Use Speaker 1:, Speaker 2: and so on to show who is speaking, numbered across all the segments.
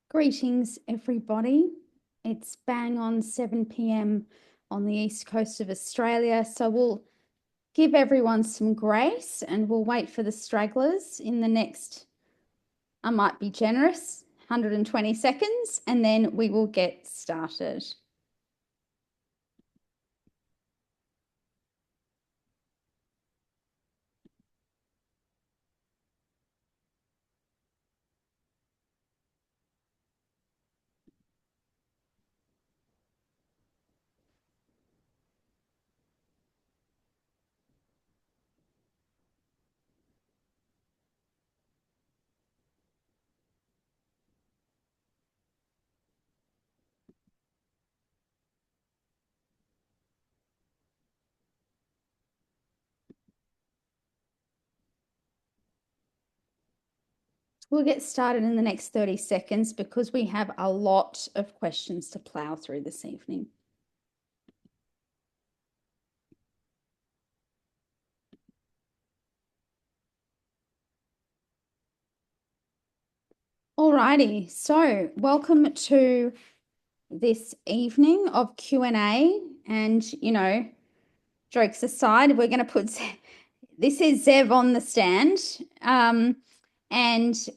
Speaker 1: Greetings, everybody. It's bang on 7 p.m. on the east coast of Australia. So we'll give everyone some grace and we'll wait for the stragglers in the next, I might be generous, 120 seconds, and then we will get started. We'll get started in the next 30 seconds because we have a lot of questions to plow through this evening. Alrighty, so welcome to this evening of Q&A, and jokes aside, we're going to put this is Zev on the stand, and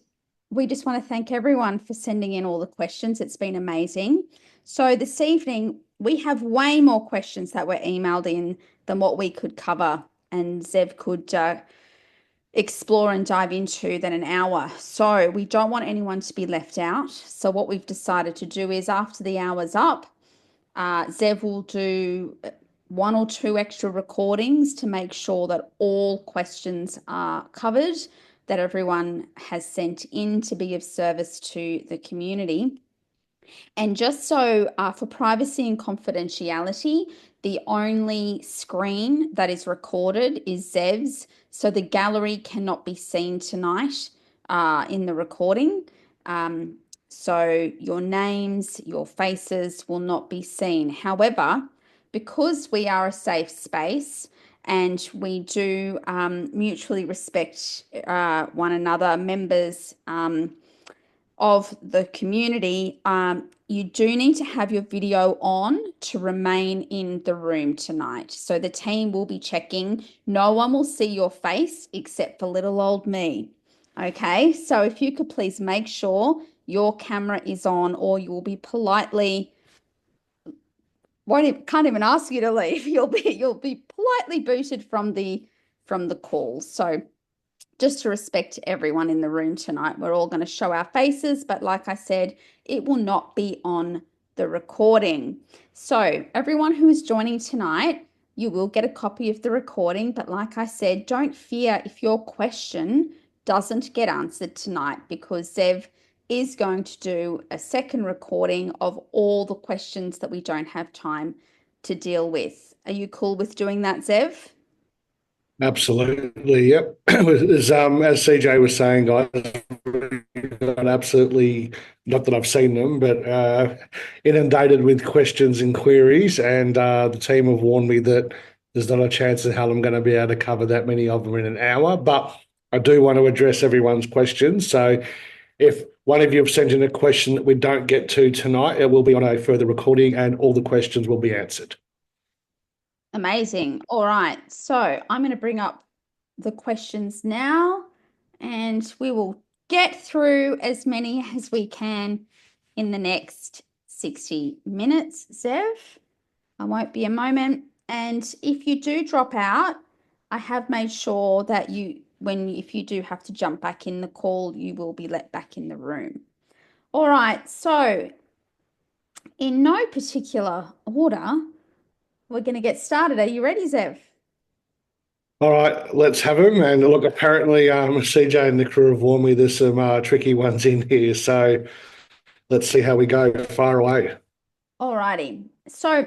Speaker 1: we just want to thank everyone for sending in all the questions. It's been amazing. So this evening we have way more questions that were emailed in than what we could cover, and Zev could explore and dive into than an hour. So we don't want anyone to be left out. So what we've decided to do is after the hour's up, Zev will do one or two extra recordings to make sure that all questions are covered, that everyone has sent in to be of service to the community. And just so for privacy and confidentiality, the only screen that is recorded is Zev's. So the gallery cannot be seen tonight in the recording. So your names, your faces will not be seen. However, because we are a safe space and we do mutually respect one another, members of the community, you do need to have your video on to remain in the room tonight. So the team will be checking. No one will see your face except for little old me. Okay, so if you could please make sure your camera is on, or you will be politely, can't even ask you to leave. You'll be politely booted from the call. So just to respect everyone in the room tonight, we're all going to show our faces, but like I said, it will not be on the recording. So everyone who is joining tonight, you will get a copy of the recording, but like I said, don't fear if your question doesn't get answered tonight, because Zev is going to do a second recording of all the questions that we don't have time to deal with. Are you cool with doing that, Zev?
Speaker 2: Absolutely, yep. As CJ was saying, guys, absolutely, not that I've seen them, but inundated with questions and queries, and the team have warned me that there's not a chance in hell I'm going to be able to cover that many of them in an hour. But I do want to address everyone's questions. So if one of you have sent in a question that we don't get to tonight, it will be on a further recording, and all the questions will be answered.
Speaker 1: Amazing. All right. So I'm going to bring up the questions now, and we will get through as many as we can in the next 60 minutes, Zev. I won't be a moment. And if you do drop out, I have made sure that if you do have to jump back in the call, you will be let back in the room. All right. So in no particular order, we're going to get started. Are you ready, Zev?
Speaker 2: All right, let's have them. And look, apparently, CJ and the crew have warned me there's some tricky ones in here. So let's see how we go. Far away.
Speaker 1: All righty. So,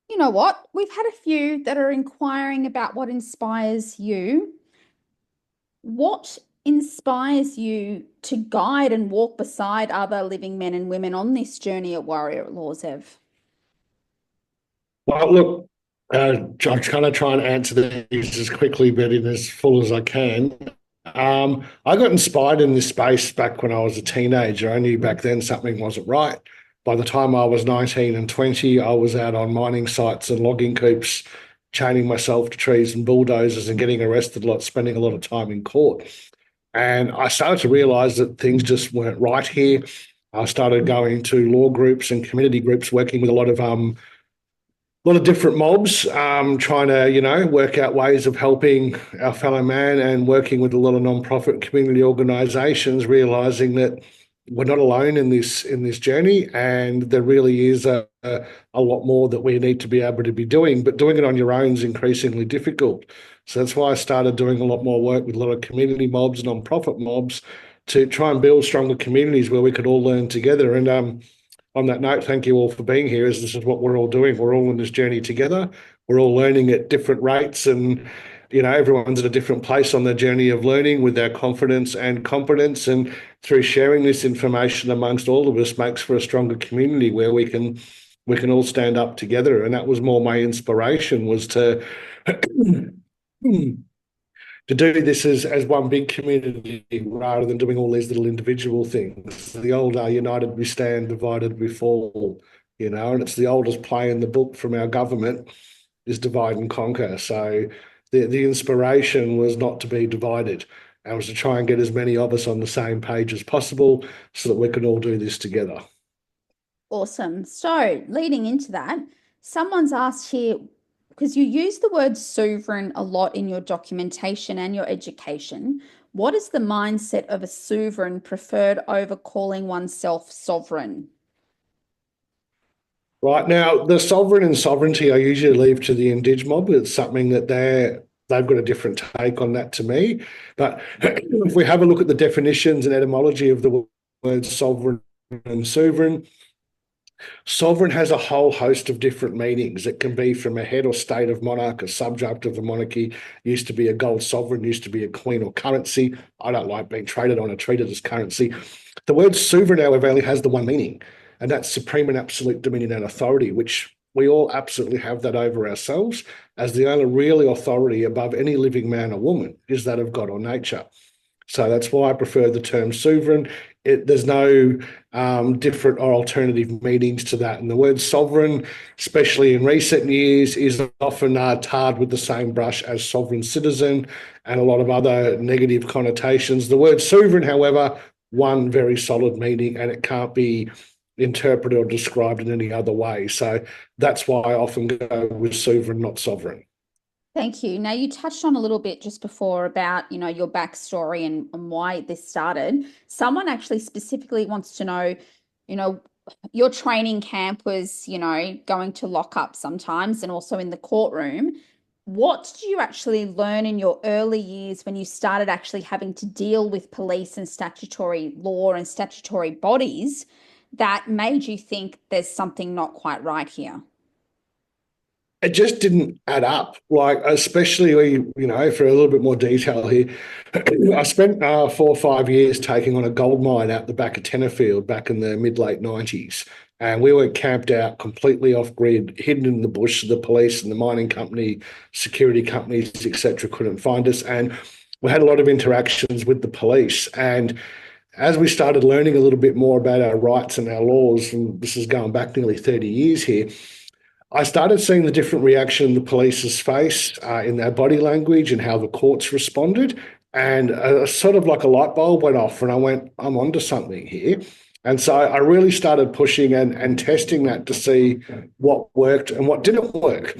Speaker 1: you know what? We've had a few that are inquiring about what inspires you. What inspires you to guide and walk beside other living men and women on this journey at Warrior Law, Zev?
Speaker 2: Well, look, I'm trying to try and answer these as quickly, but in as full as I can. I got inspired in this space back when I was a teenager. I knew back then something wasn't right. By the time I was 19 and 20, I was out on mining sites and logging coops, chaining myself to trees and bulldozers and getting arrested a lot, spending a lot of time in court. And I started to realize that things just weren't right here. I started going to law groups and community groups, working with a lot of different mobs, trying to, work out ways of helping our fellow man and working with a lot of non-profit community organisations, realising that we're not alone in this journey, and there really is a lot more that we need to be able to be doing. But doing it on your own is increasingly difficult. So that's why I started doing a lot more work with a lot of community mobs, non-profit mobs, to try and build stronger communities where we could all learn together. And on that note, thank you all for being here, as this is what we're all doing. We're all in this journey together. We're all learning at different rates, and everyone's at a different place on their journey of learning with their confidence and competence. And through sharing this information amongst all of us makes for a stronger community where we can all stand up together. And that was more my inspiration, was to to do this as one big community rather than doing all these little individual things. The old united we stand, divided we fall, and it's the oldest play in the book from our government is divide and conquer. So the inspiration was not to be divided. It was to try and get as many of us on the same page as possible so that we can all do this together.
Speaker 1: Awesome. So leading into that, someone's asked here, because you use the word suveran a lot in your documentation and your education, what is the mindset of a suveran preferred over calling oneself sovereign?
Speaker 2: Right, now, the sovereign and sovereignty I usually leave to the Indig mob. It's something that they've got a different take on that to me. But if we have a look at the definitions and etymology of the words sovereign and suveran, sovereign has a whole host of different meanings. It can be from a head or state of monarch, a subject of a monarchy, used to be a gold sovereign, used to be a queen or currency. I don't like being traded on or treated as currency. The word suvereign, however, only has the one meaning, and that's supreme and absolute dominion and authority, which we all absolutely have that over ourselves, as the only really authority above any living man or woman is that of God or nature. So that's why I prefer the term suveran. There's no different or alternative meanings to that. And the word sovereign, especially in recent years, is often tarred with the same brush as sovereign citizen and a lot of other negative connotations. The word suveran, however, one very solid meaning, and it can't be interpreted or described in any other way. So that's why I often go with suveran, not sovereign.
Speaker 1: Thank you. Now, you touched on a little bit just before about, your backstory and why this started. Someone actually specifically wants to know, your training camp was, going to lock up sometimes and also in the courtroom. What did you actually learn in your early years when you started actually having to deal with police and statutory law and statutory bodies that made you think there's something not quite right here?
Speaker 2: It just didn't add up. Like, especially, for a little bit more detail here, I spent 4 or 5 years taking on a gold mine out the back of Tenterfield back in the mid-late 90s. And we were camped out completely off grid, hidden in the bush. The police and the mining company, security companies, etc., couldn't find us. And we had a lot of interactions with the police. And as we started learning a little bit more about our rights and our laws, and this is going back nearly 30 years here, I started seeing the different reaction the police's face in their body language and how the courts responded. And sort of like a light bulb went off, and I went, I'm onto something here. And so I really started pushing and testing that to see what worked and what didn't work.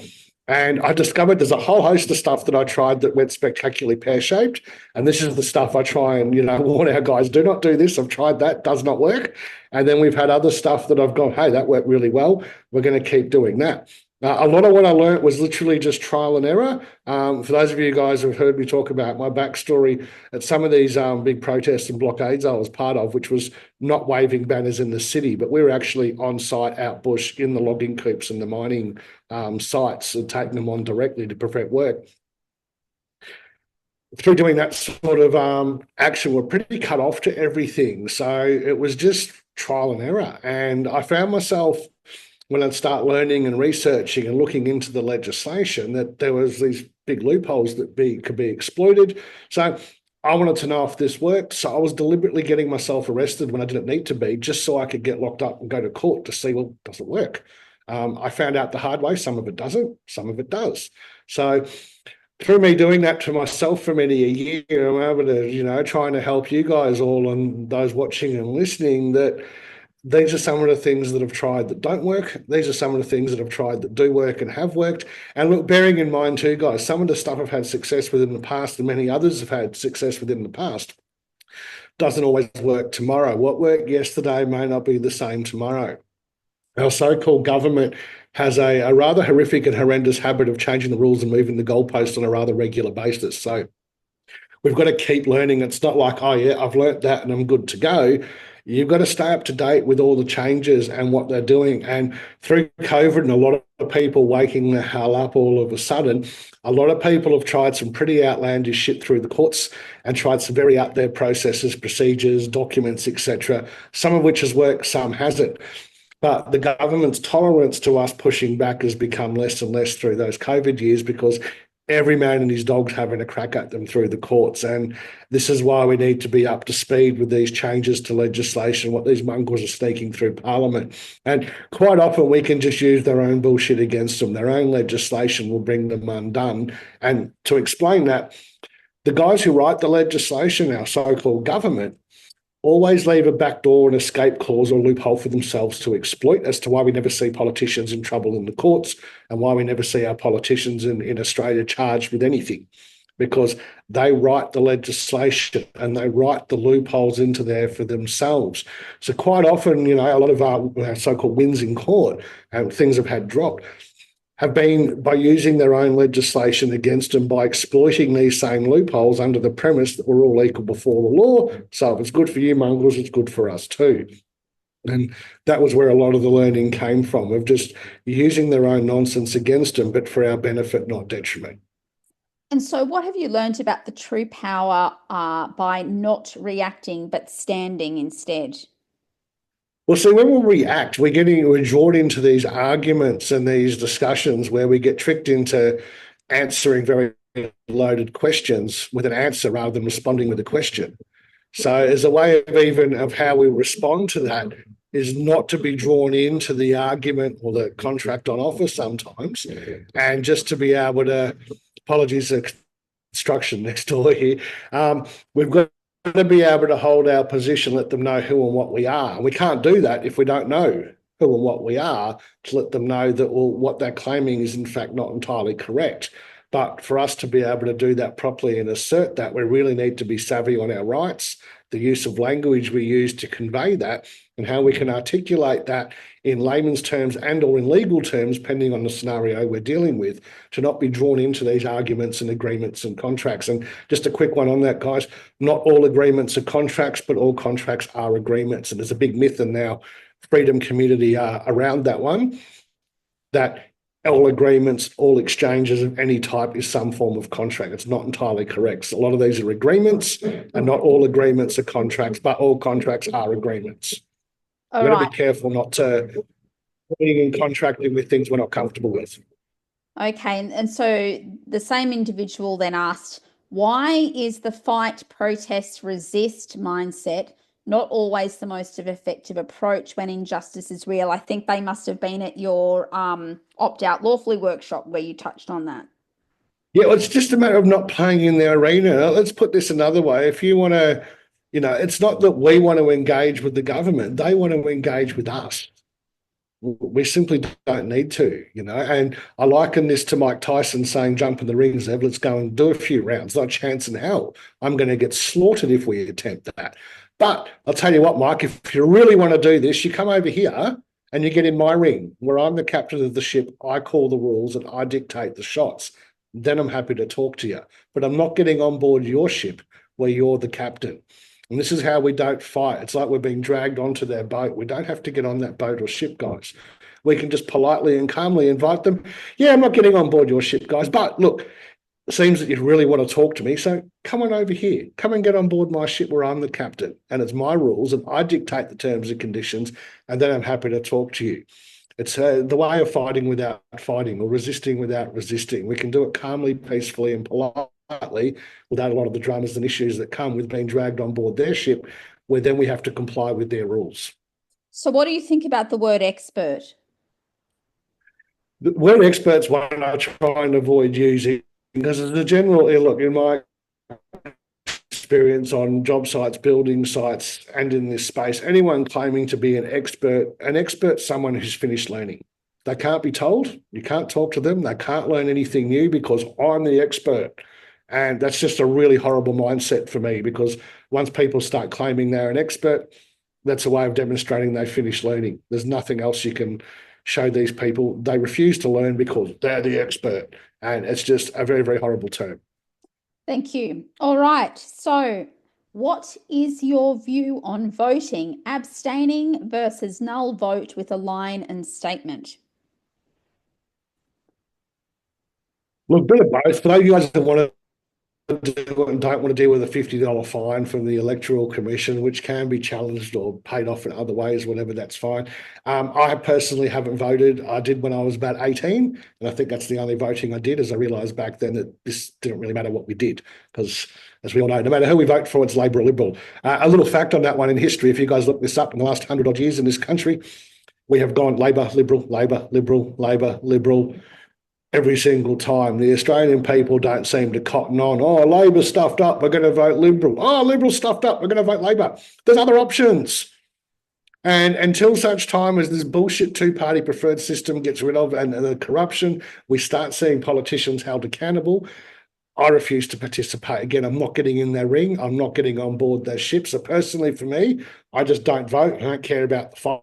Speaker 2: And I discovered there's a whole host of stuff that I tried that went spectacularly pear-shaped. And this is the stuff I try and, warn our guys, do not do this. I've tried that, does not work. And then we've had other stuff that I've gone, hey, that worked really well. We're going to keep doing that. A lot of what I learned was literally just trial and error. For those of you guys who've heard me talk about my backstory at some of these big protests and blockades I was part of, which was not waving banners in the city, but we were actually on site out bush in the logging coops and the mining sites and taking them on directly to prevent work. Through doing that sort of action, we're pretty cut off to everything. So it was just trial and error. And I found myself, when I'd start learning and researching and looking into the legislation, that there was these big loopholes that could be exploited. So I wanted to know if this worked. So I was deliberately getting myself arrested when I didn't need to be, just so I could get locked up and go to court to see, well, does it work? I found out the hard way. Some of it doesn't, some of it does. So through me doing that to myself for many a year, I'm able to, trying to help you guys all and those watching and listening that these are some of the things that I've tried that don't work. These are some of the things that I've tried that do work and have worked. And look, bearing in mind too, guys, some of the stuff I've had success with in the past and many others have had success with in the past doesn't always work tomorrow. What worked yesterday may not be the same tomorrow. Our so-called government has a rather horrific and horrendous habit of changing the rules and moving the goalposts on a rather regular basis. So we've got to keep learning. It's not like, oh, yeah, I've learnt that and I'm good to go. You've got to stay up to date with all the changes and what they're doing. And through COVID and a lot of people waking the hell up all of a sudden, a lot of people have tried some pretty outlandish shit through the courts and tried some very out there processes, procedures, documents, etc., some of which has worked, some hasn't. But the government's tolerance to us pushing back has become less and less through those COVID years because every man and his dog's having a crack at them through the courts. And this is why we need to be up to speed with these changes to legislation, what these mongrels are sneaking through Parliament. And quite often we can just use their own bullshit against them. Their own legislation will bring them undone. And to explain that, the guys who write the legislation, our so-called government, always leave a backdoor, an escape clause or loophole for themselves to exploit as to why we never see politicians in trouble in the courts and why we never see our politicians in Australia charged with anything, because they write the legislation and they write the loopholes into there for themselves. So quite often, a lot of our so-called wins in court and things have had dropped have been by using their own legislation against them, by exploiting these same loopholes under the premise that we're all equal before the law. So if it's good for you mongrels, it's good for us too. And that was where a lot of the learning came from, of just using their own nonsense against them, but for our benefit, not detriment.
Speaker 1: And so what have you learned about the true power by not reacting but standing instead?
Speaker 2: Well, see, when we react, we're drawn into these arguments and these discussions where we get tricked into answering very loaded questions with an answer rather than responding with a question. So as a way of how we respond to that is not to be drawn into the argument or the contract on offer sometimes, and just to be able to, apologies, construction next door here, we've got to be able to hold our position, let them know who and what we are. And we can't do that if we don't know who and what we are, to let them know that, well, what they're claiming is in fact not entirely correct. But for us to be able to do that properly and assert that, we really need to be savvy on our rights, the use of language we use to convey that, and how we can articulate that in layman's terms and or in legal terms, depending on the scenario we're dealing with, to not be drawn into these arguments and agreements and contracts. And just a quick one on that, guys, not all agreements are contracts, but all contracts are agreements. And there's a big myth in our freedom community around that one, that all agreements, all exchanges of any type is some form of contract. It's not entirely correct. So a lot of these are agreements, and not all agreements are contracts, but all contracts are agreements.
Speaker 1: All
Speaker 2: We've got to
Speaker 1: right.
Speaker 2: be careful not to being in contracting with things we're not comfortable with.
Speaker 1: Okay. And so the same individual then asked, why is the fight, protest, resist mindset not always the most effective approach when injustice is real? I think they must have been at your opt-out lawfully workshop where you touched on that.
Speaker 2: Yeah, well, it's just a matter of not playing in the arena. Let's put this another way. If you want to, it's not that we want to engage with the government. They want to engage with us. We simply don't need to, and I liken this to Mike Tyson saying, jump in the ring, Zev, let's go and do a few rounds. Not a chance in hell. I'm going to get slaughtered if we attempt that. But I'll tell you what, Mike, if you really want to do this, you come over here and you get in my ring where I'm the captain of the ship. I call the rules and I dictate the shots. Then I'm happy to talk to you. But I'm not getting on board your ship where you're the captain. And this is how we don't fight. It's like we're being dragged onto their boat. We don't have to get on that boat or ship, guys. We can just politely and calmly invite them. Yeah, I'm not getting on board your ship, guys. But look, it seems that you really want to talk to me. So come on over here. Come and get on board my ship where I'm the captain. And it's my rules and I dictate the terms and conditions. And then I'm happy to talk to you. It's the way of fighting without fighting, or resisting without resisting. We can do it calmly, peacefully, and politely. lightly without a lot of the dramas and issues that come with being dragged on board their ship, where then we have to comply with their rules.
Speaker 1: So what do you think about the word expert?
Speaker 2: The word expert's one I try and avoid using because as a general look, in my experience on job sites, building sites, and in this space, anyone claiming to be an expert's someone who's finished learning. They can't be told. You can't talk to them. They can't learn anything new because I'm the expert. And that's just a really horrible mindset for me because once people start claiming they're an expert, that's a way of demonstrating they finished learning. There's nothing else you can show these people. They refuse to learn because they're the expert. And it's just a very, very horrible term.
Speaker 1: Thank you. All right. So what is your view on voting, abstaining versus null vote with a line and statement?
Speaker 2: Look, a bit of both. For those of you guys that want to do it and don't want to deal with a $50 fine from the Electoral Commission, which can be challenged or paid off in other ways, whatever, that's fine. I personally haven't voted. I did when I was about 18, and I think that's the only voting I did, as I realised back then that this didn't really matter what we did, because as we all know, no matter who we vote for, it's Labor or Liberal. A little fact on that one in history, if you guys look this up, in the last 100 odd years in this country, we have gone Labor, Liberal, Labor, Liberal, Labor, Liberal, every single time. The Australian people don't seem to cotton on. Oh, Labor stuffed up, we're going to vote Liberal. Oh, Liberal stuffed up, we're going to vote Labor. There's other options. And until such time as this bullshit two-party preferred system gets rid of and the corruption, we start seeing politicians held accountable. I refuse to participate. Again, I'm not getting in their ring. I'm not getting on board their ship. So personally, for me, I just don't vote. I don't care about the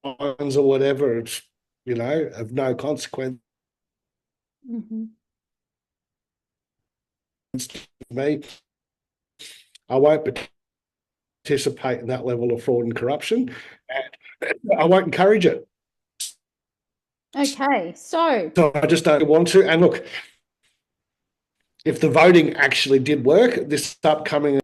Speaker 2: fines or whatever. It's, of no consequence.
Speaker 1: Mm-hmm.
Speaker 2: Me, I won't participate in that level of fraud and corruption, and I won't encourage it.
Speaker 1: Okay, so
Speaker 2: I just don't want to. And look, if the voting actually did work, this upcoming,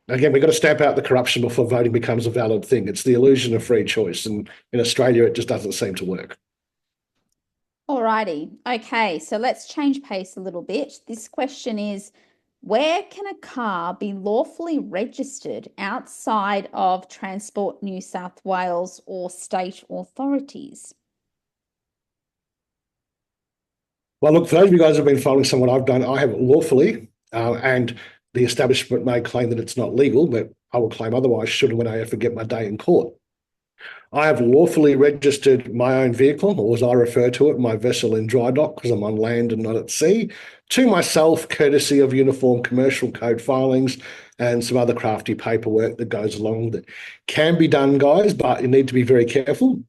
Speaker 2: again, we've got to stamp out the corruption before voting becomes a valid thing. It's the illusion of free choice, and in Australia, it just doesn't seem to work.
Speaker 1: alrighty. Okay, so let's change pace a little bit. This question is, where can a car be lawfully registered outside of Transport New South Wales or state authorities?
Speaker 2: Well, look, for those of you guys who have been following some of what I've done, I have lawfully, and the establishment may claim that it's not legal, but I will claim otherwise should and when I ever get my day in court. I have lawfully registered my own vehicle, or as I refer to it, my vessel in dry dock, because I'm on land and not at sea, to myself, courtesy of Uniform Commercial Code filings and some other crafty paperwork that goes along that can be done, guys, but you need to be very careful.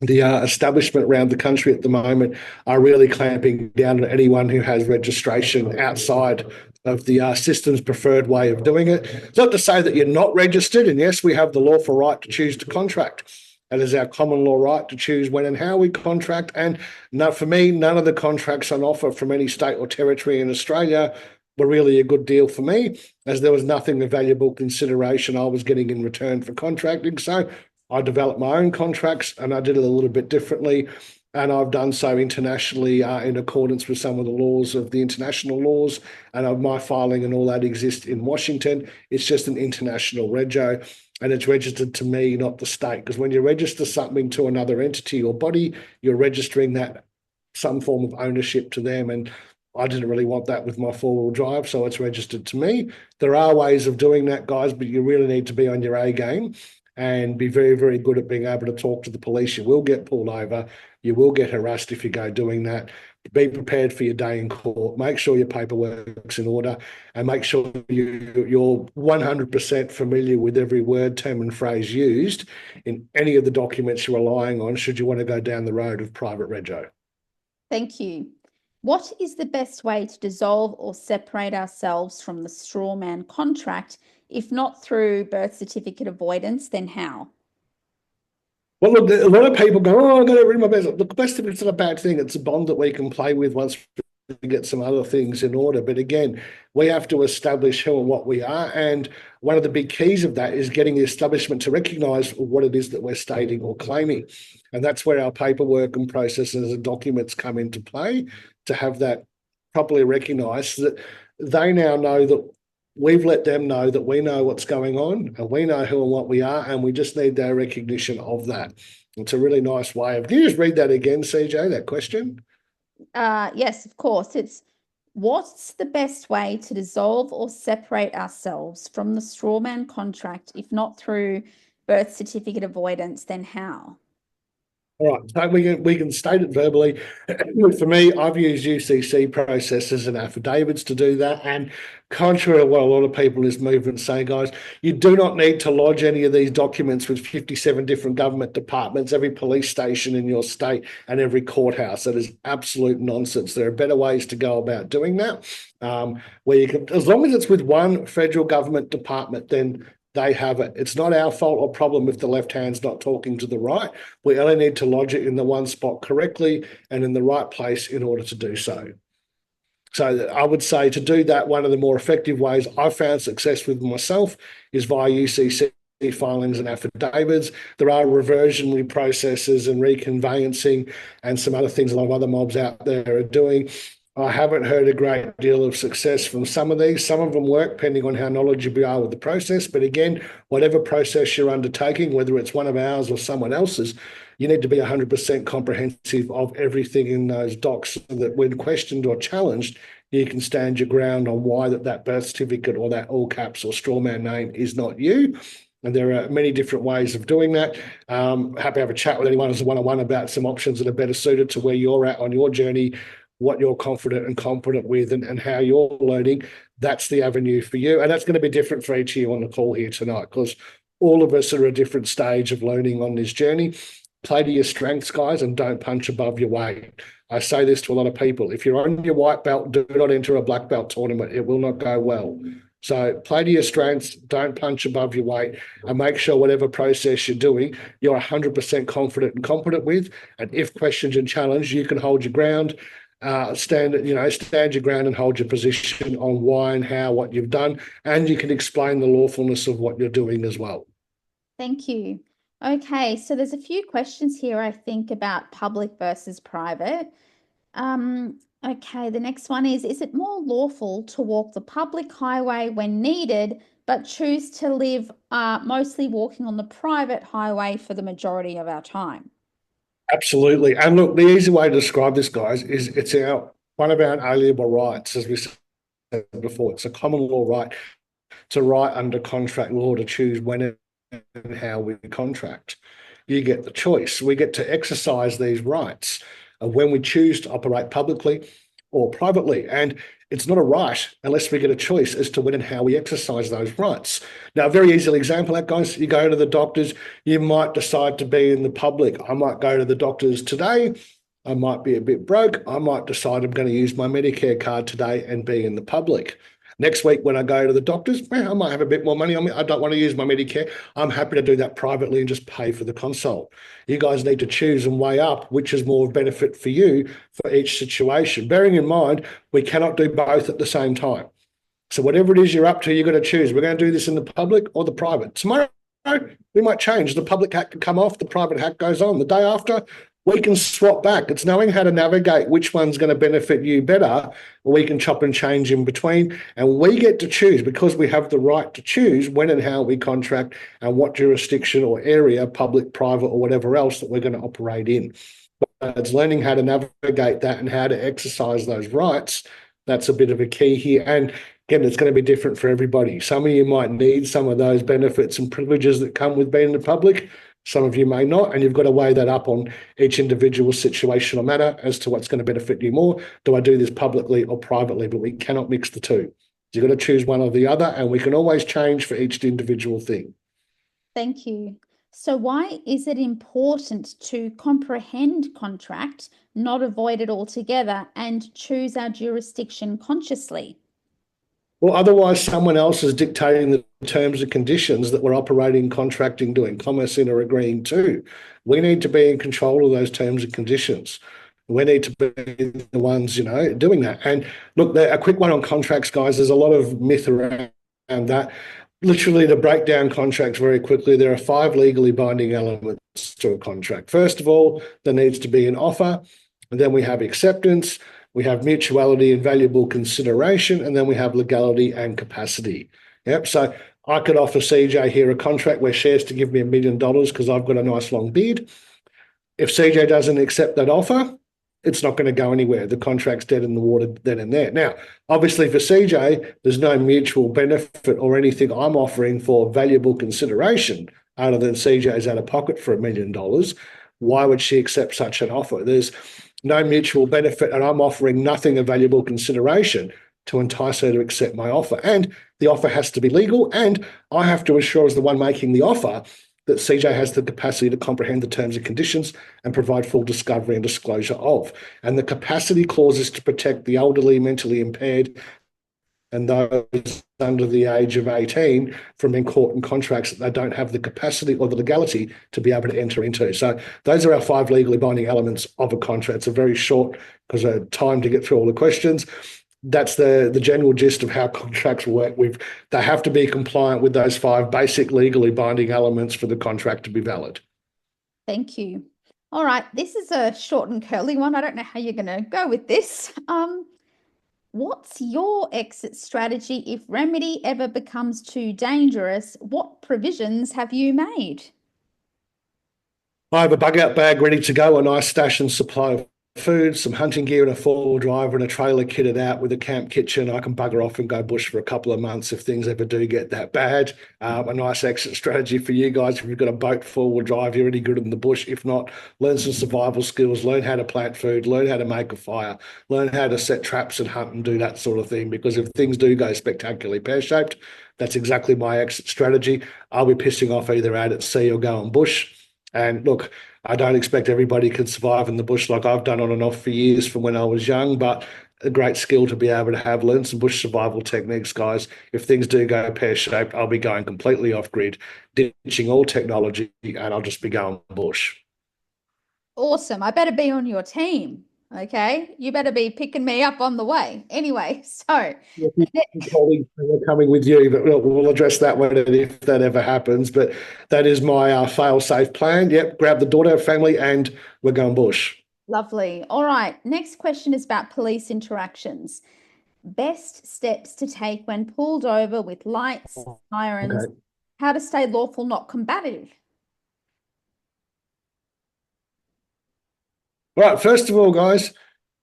Speaker 2: The establishment around the country at the moment are really clamping down on anyone who has registration outside of the system's preferred way of doing it. It's not to say that you're not registered, and yes, we have the lawful right to choose to contract. It is our common law right to choose when and how we contract. And no, for me, none of the contracts on offer from any state or territory in Australia were really a good deal for me, as there was nothing of valuable consideration I was getting in return for contracting. So I developed my own contracts, and I did it a little bit differently. And I've done so internationally in accordance with some of the laws of the international laws. And my filing and all that exists in Washington. It's just an international rego, and it's registered to me, not the state. Because when you register something to another entity or body, you're registering that some form of ownership to them. And I didn't really want that with my four-wheel drive, so it's registered to me. There are ways of doing that, guys, but you really need to be on your A game and be very, very good at being able to talk to the police. You will get pulled over. You will get harassed if you go doing that. Be prepared for your day in court. Make sure your paperwork's in order, and make sure you're 100% familiar with every word, term and phrase used in any of the documents you're relying on should you want to go down the road of private rego.
Speaker 1: Thank you. What is the best way to dissolve or separate ourselves from the strawman contract? If not through birth certificate avoidance, then how?
Speaker 2: Well, look, a lot of people go, oh, I'm going to read my best. Look, best if it's not a bad thing. It's a bond that we can play with once we get some other things in order. But again, we have to establish who and what we are. And one of the big keys of that is getting the establishment to recognise what it is that we're stating or claiming. And that's where our paperwork and processes and documents come into play to have that properly recognise that they now know that we've let them know that we know what's going on and we know who and what we are, and we just need their recognition of that. It's a really nice way of. Can you just read that again, CJ, that question?
Speaker 1: Yes, of course. It's what's the best way to dissolve or separate ourselves from the strawman contract? If not through birth certificate avoidance, then how?
Speaker 2: All right, so we can state it verbally. For me, I've used UCC processes and affidavits to do that. And contrary to what a lot of people in this movement say, guys, you do not need to lodge any of these documents with 57 different government departments, every police station in your state, and every courthouse. That is absolute nonsense. There are better ways to go about doing that. Where you can, as long as it's with one federal government department, then they have it. It's not our fault or problem if the left hand's not talking to the right. We only need to lodge it in the one spot correctly and in the right place in order to do so. So I would say to do that, one of the more effective ways I've found success with myself is via UCC filings and affidavits. There are reversionary processes and reconveyancing and some other things a lot of other mobs out there are doing. I haven't heard a great deal of success from some of these. Some of them work depending on how knowledgeable you are with the process. But again, whatever process you're undertaking, whether it's one of ours or someone else's, you need to be 100% comprehensive of everything in those docs so that when questioned or challenged, you can stand your ground on why that birth certificate or that all caps or strawman name is not you. And there are many different ways of doing that. Happy to have a chat with anyone as a one-on-one about some options that are better suited to where you're at on your journey, what you're confident and competent with, and how you're learning. That's the avenue for you. And that's going to be different for each of you on the call here tonight, because all of us are at a different stage of learning on this journey. Play to your strengths, guys, and don't punch above your weight. I say this to a lot of people. If you're on your white belt, do not enter a black belt tournament. It will not go well. So play to your strengths, don't punch above your weight, and make sure whatever process you're doing, you're 100% confident and competent with. And if questioned and challenged, you can hold your ground. Stand your ground and hold your position on why and how, what you've done, and you can explain the lawfulness of what you're doing as well.
Speaker 1: Thank you. Okay, so there's a few questions here, I think, about public versus private. Okay, the next one is it more lawful to walk the public highway when needed, but choose to live mostly walking on the private highway for the majority of our time?
Speaker 2: Absolutely. And look, the easy way to describe this, guys, is it's one of our inalienable rights, as we said before. It's a common law right to right under contract law to choose when and how we contract. You get the choice. We get to exercise these rights when we choose to operate publicly or privately. And it's not a right unless we get a choice as to when and how we exercise those rights. Now, a very easy example of that, guys, you go to the doctors, you might decide to be in the public. I might go to the doctors today. I might be a bit broke. I might decide I'm going to use my Medicare card today and be in the public. Next week, when I go to the doctors, I might have a bit more money on me. I don't want to use my Medicare. I'm happy to do that privately and just pay for the consult. You guys need to choose and weigh up which is more benefit for you for each situation. Bearing in mind, we cannot do both at the same time. So whatever it is you're up to, you've got to choose. We're going to do this in the public or the private. Tomorrow, we might change. The public hat can come off, the private hat goes on. The day after, we can swap back. It's knowing how to navigate which one's going to benefit you better. We can chop and change in between, and we get to choose because we have the right to choose when and how we contract and what jurisdiction or area, public, private, or whatever else that we're going to operate in. But it's learning how to navigate that and how to exercise those rights. That's a bit of a key here. And again, it's going to be different for everybody. Some of you might need some of those benefits and privileges that come with being in the public. Some of you may not, and you've got to weigh that up on each individual situational matter as to what's going to benefit you more. Do I do this publicly or privately? But we cannot mix the two. You've got to choose one or the other, and we can always change for each individual thing.
Speaker 1: Thank you. So why is it important to comprehend contract, not avoid it altogether, and choose our jurisdiction consciously?
Speaker 2: Well, otherwise someone else is dictating the terms and conditions that we're operating, contracting, doing commerce in or agreeing to. We need to be in control of those terms and conditions. We need to be the ones, doing that. And look, a quick one on contracts, guys. There's a lot of myth around that. Literally, to break down contracts very quickly, there are 5 legally binding elements to a contract. First of all, there needs to be an offer. And then we have acceptance. we have mutuality and valuable consideration, and then we have legality and capacity. Yep. So I could offer CJ here a contract where shares to give me $1 million because I've got a nice long beard. If CJ doesn't accept that offer, it's not going to go anywhere. The contract's dead in the water then and there. Now, obviously for CJ, there's no mutual benefit or anything I'm offering for valuable consideration other than CJ's out of pocket for $1 million. Why would she accept such an offer? There's no mutual benefit, and I'm offering nothing of valuable consideration to entice her to accept my offer. And the offer has to be legal, and I have to ensure as the one making the offer that CJ has the capacity to comprehend the terms and conditions and provide full discovery and disclosure of. And the capacity clause is to protect the elderly, mentally impaired, and those under the age of 18 from being caught in contracts that they don't have the capacity or the legality to be able to enter into. So those are our 5 legally binding elements of a contract. It's a very short because of time to get through all the questions. That's the general gist of how contracts work. They have to be compliant with those 5 basic legally binding elements for the contract to be valid.
Speaker 1: Thank you. All right, this is a short and curly one. I don't know how you're going to go with this. What's your exit strategy if remedy ever becomes too dangerous? What provisions have you made?
Speaker 2: I have a bug out bag ready to go, a nice stash and supply of food, some hunting gear and a 4-wheel driver and a trailer kitted out with a camp kitchen. I can bugger off and go bush for a couple of months if things ever do get that bad. A nice exit strategy for you guys. If you've got a boat, 4-wheel drive, you're already good in the bush. If not, learn some survival skills, learn how to plant food, learn how to make a fire, learn how to set traps and hunt and do that sort of thing. Because if things do go spectacularly pear-shaped, that's exactly my exit strategy. I'll be pissing off either out at sea or going bush. And look, I don't expect everybody can survive in the bush like I've done on and off for years from when I was young, but a great skill to be able to have. Learn some bush survival techniques, guys. If things do go pear-shaped, I'll be going completely off-grid, ditching all technology, and I'll just be going bush.
Speaker 1: Awesome. I better be on your team. Okay. You better be picking me up on the way. Anyway, so
Speaker 2: colleagues are coming with you, but we'll address that when if that ever happens. But that is my fail-safe plan. Yep, grab the daughter, family, and we're going bush.
Speaker 1: Lovely. All right. Next question is about police interactions. Best steps to take when pulled over with lights, sirens, how to stay lawful, not combative.
Speaker 2: Right, first of all, guys,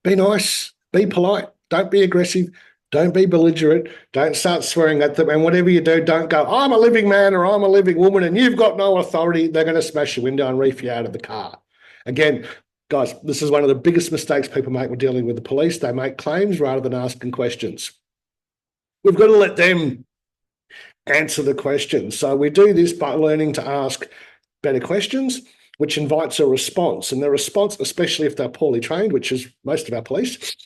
Speaker 2: be nice, be polite, don't be aggressive, don't be belligerent, don't start swearing at them, and whatever you do, don't go, I'm a living man or I'm a living woman and you've got no authority. They're going to smash your window and reef you out of the car. Again, guys, this is one of the biggest mistakes people make when dealing with the police. They make claims rather than asking questions. We've got to let them answer the questions. So we do this by learning to ask better questions, which invites a response. And the response, especially if they're poorly trained, which is most of our police,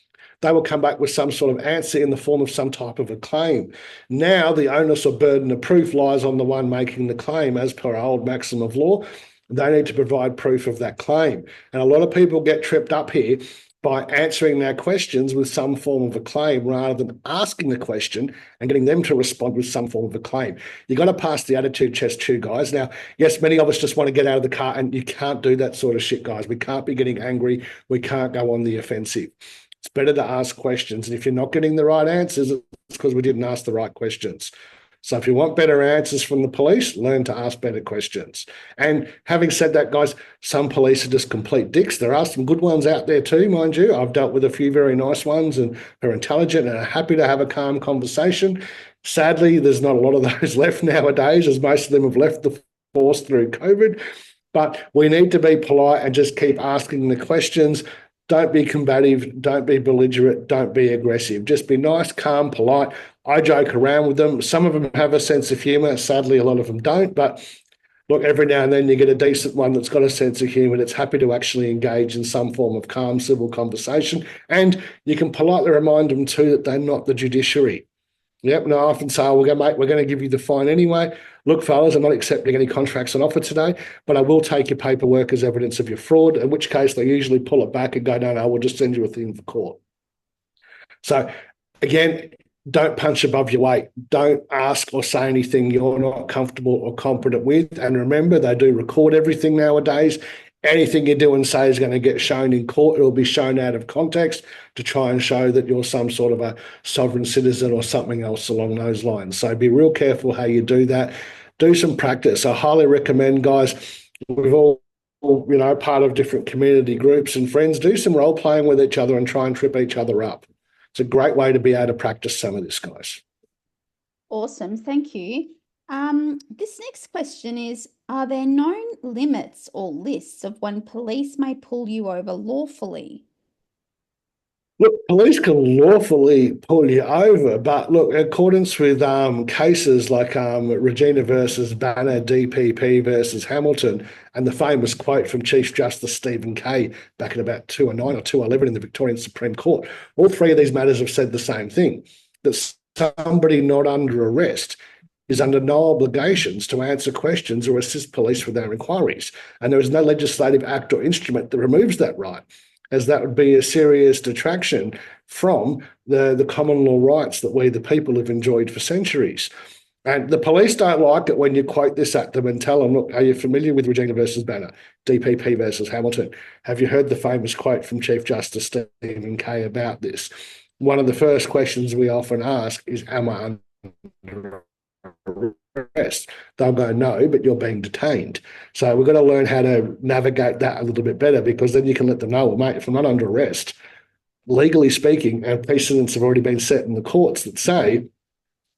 Speaker 2: they will come back with some sort of answer in the form of some type of a claim. Now, the onus or burden of proof lies on the one making the claim, as per our old maxim of law. They need to provide proof of that claim. And a lot of people get tripped up here by answering their questions with some form of a claim rather than asking the question and getting them to respond with some form of a claim. You've got to pass the attitude test too, guys. Now, yes, many of us just want to get out of the car, and you can't do that sort of shit, guys. We can't be getting angry. We can't go on the offensive. It's better to ask questions. And if you're not getting the right answers, it's because we didn't ask the right questions. So if you want better answers from the police, learn to ask better questions. And having said that, guys, some police are just complete dicks. There are some good ones out there too, mind you. I've dealt with a few very nice ones and are intelligent and are happy to have a calm conversation. Sadly, there's not a lot of those left nowadays, as most of them have left the force through COVID. But we need to be polite and just keep asking the questions. Don't be combative, don't be belligerent, don't be aggressive. Just be nice, calm, polite. I joke around with them. Some of them have a sense of humour. Sadly, a lot of them don't. But look, every now and then you get a decent one that's got a sense of humour that's happy to actually engage in some form of calm, civil conversation. And you can politely remind them too that they're not the judiciary. Yep, and I often say, oh, mate, we're going to give you the fine anyway. Look, fellas, I'm not accepting any contracts on offer today, but I will take your paperwork as evidence of your fraud, in which case they usually pull it back and go, no, we'll just send you a thing for court. So, again, don't punch above your weight. Don't ask or say anything you're not comfortable or competent with. And remember, they do record everything nowadays. anything you do and say is going to get shown in court. It will be shown out of context to try and show that you're some sort of a sovereign citizen or something else along those lines. So be real careful how you do that. Do some practice. I highly recommend, guys, we've all part of different community groups and friends, do some role playing with each other and try and trip each other up. It's a great way to be able to practice some of this, guys.
Speaker 1: Awesome. Thank you. This next question is, are there known limits or lists of when police may pull you over lawfully?
Speaker 2: Look, police can lawfully pull you over, but look, in accordance with cases like Regina versus Banner, DPP versus Hamilton, and the famous quote from Chief Justice Stephen Kay back in about 2009 or 2011 in the Victorian Supreme Court, all three of these matters have said the same thing, that somebody not under arrest is under no obligations to answer questions or assist police with their inquiries. And there is no legislative act or instrument that removes that right, as that would be a serious detraction from the common law rights that we, the people, have enjoyed for centuries. And the police don't like it when you quote this at them and tell them, look, are you familiar with Regina versus Banner, DPP versus Hamilton? Have you heard the famous quote from Chief Justice Stephen Kay about this? One of the first questions we often ask is, am I under arrest? They'll go, no, but you're being detained. So we've got to learn how to navigate that a little bit better, because then you can let them know, well, mate, if I'm not under arrest, legally speaking, our precedents have already been set in the courts that say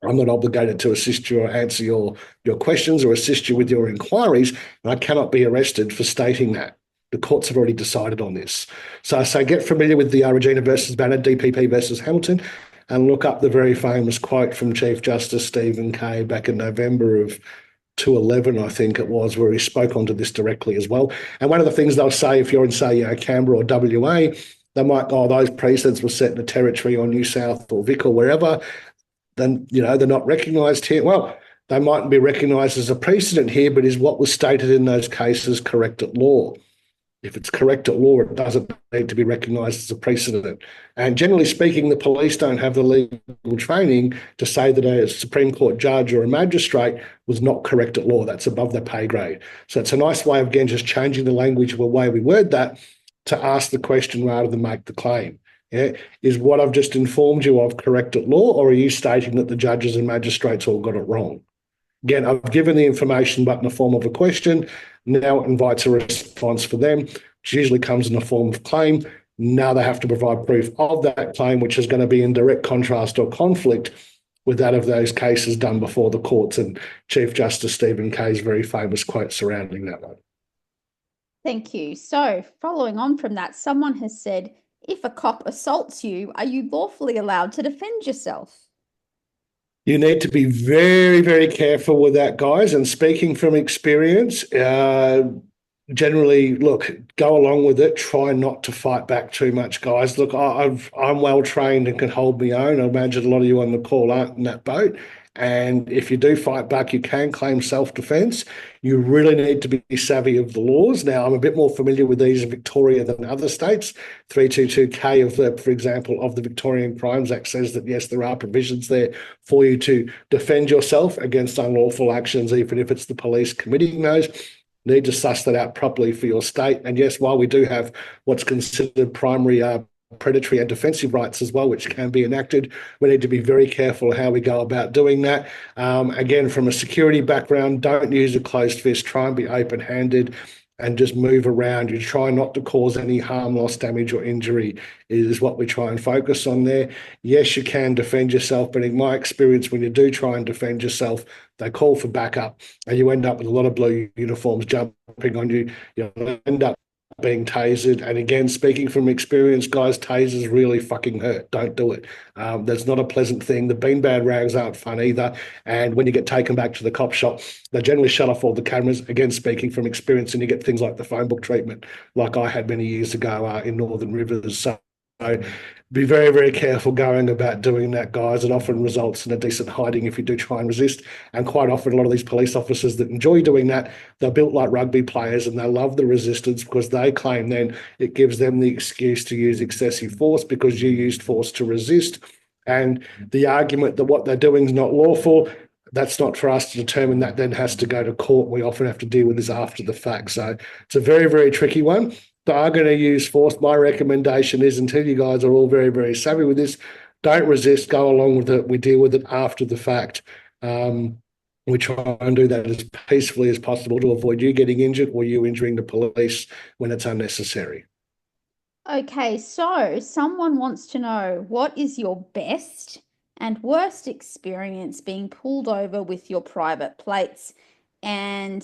Speaker 2: I'm not obligated to assist you or answer your questions or assist you with your inquiries, and I cannot be arrested for stating that. The courts have already decided on this. So I say get familiar with the Regina versus Banner, DPP versus Hamilton, and look up the very famous quote from Chief Justice Stephen Kay back in November of 2011, I think it was, where he spoke onto this directly as well. And one of the things they'll say, if you're in, say, Canberra or WA, they might go, oh, those precedents were set in the Territory or New South or Vic or wherever, then, they're not recognised here. Well, they mightn't be recognised as a precedent here, but is what was stated in those cases correct at law? If it's correct at law, it doesn't need to be recognised as a precedent. And generally speaking, the police don't have the legal training to say that a Supreme Court judge or a magistrate was not correct at law. That's above their pay grade. So it's a nice way of, again, just changing the language of the way we word that to ask the question rather than make the claim. Yeah? Is what I've just informed you of correct at law, or are you stating that the judges and magistrates all got it wrong? Again, I've given the information but in the form of a question. Now it invites a response for them, which usually comes in the form of claim. Now they have to provide proof of that claim, which is going to be in direct contrast or conflict with that of those cases done before the courts, and Chief Justice Stephen Kay's very famous quote surrounding that one.
Speaker 1: Thank you. So following on from that, someone has said, if a cop assaults you, are you lawfully allowed to defend yourself?
Speaker 2: You need to be very, very careful with that, guys. And speaking from experience, generally, look, go along with it. Try not to fight back too much, guys. Look, I'm well trained and can hold my own. I imagine a lot of you on the call aren't in that boat. And if you do fight back, you can claim self-defence. You really need to be savvy of the laws. Now, I'm a bit more familiar with these in Victoria than other states. 322K of the, for example, of the Victorian Crimes Act says that, yes, there are provisions there for you to defend yourself against unlawful actions, even if it's the police committing those. Need to suss that out properly for your state. And yes, while we do have what's considered primary predatory and defensive rights as well, which can be enacted, we need to be very careful how we go about doing that. Again, from a security background, don't use a closed fist. Try and be open-handed and just move around. You try not to cause any harm, loss, damage, or injury is what we try and focus on there. Yes, you can defend yourself, but in my experience, when you do try and defend yourself, they call for backup, and you end up with a lot of blue uniforms jumping on you. You'll end up being tasered. And again, speaking from experience, guys, tasers really fucking hurt. Don't do it. That's not a pleasant thing. The beanbag rags aren't fun either. And when you get taken back to the cop shop, they generally shut off all the cameras. Again, speaking from experience, and you get things like the phone book treatment, like I had many years ago in Northern Rivers. So be very, very careful going about doing that, guys. It often results in a decent hiding if you do try and resist. And quite often, a lot of these police officers that enjoy doing that, they're built like rugby players and they love the resistance because they claim then it gives them the excuse to use excessive force because you used force to resist. And the argument that what they're doing is not lawful, that's not for us to determine. That then has to go to court. We often have to deal with this after the fact. So it's a very, very tricky one. They are going to use force. My recommendation is, until you guys are all very, very savvy with this, don't resist, go along with it. We deal with it after the fact. We try and do that as peacefully as possible to avoid you getting injured or you injuring the police when it's unnecessary.
Speaker 1: Okay, so someone wants to know, what is your best and worst experience being pulled over with your private plates, and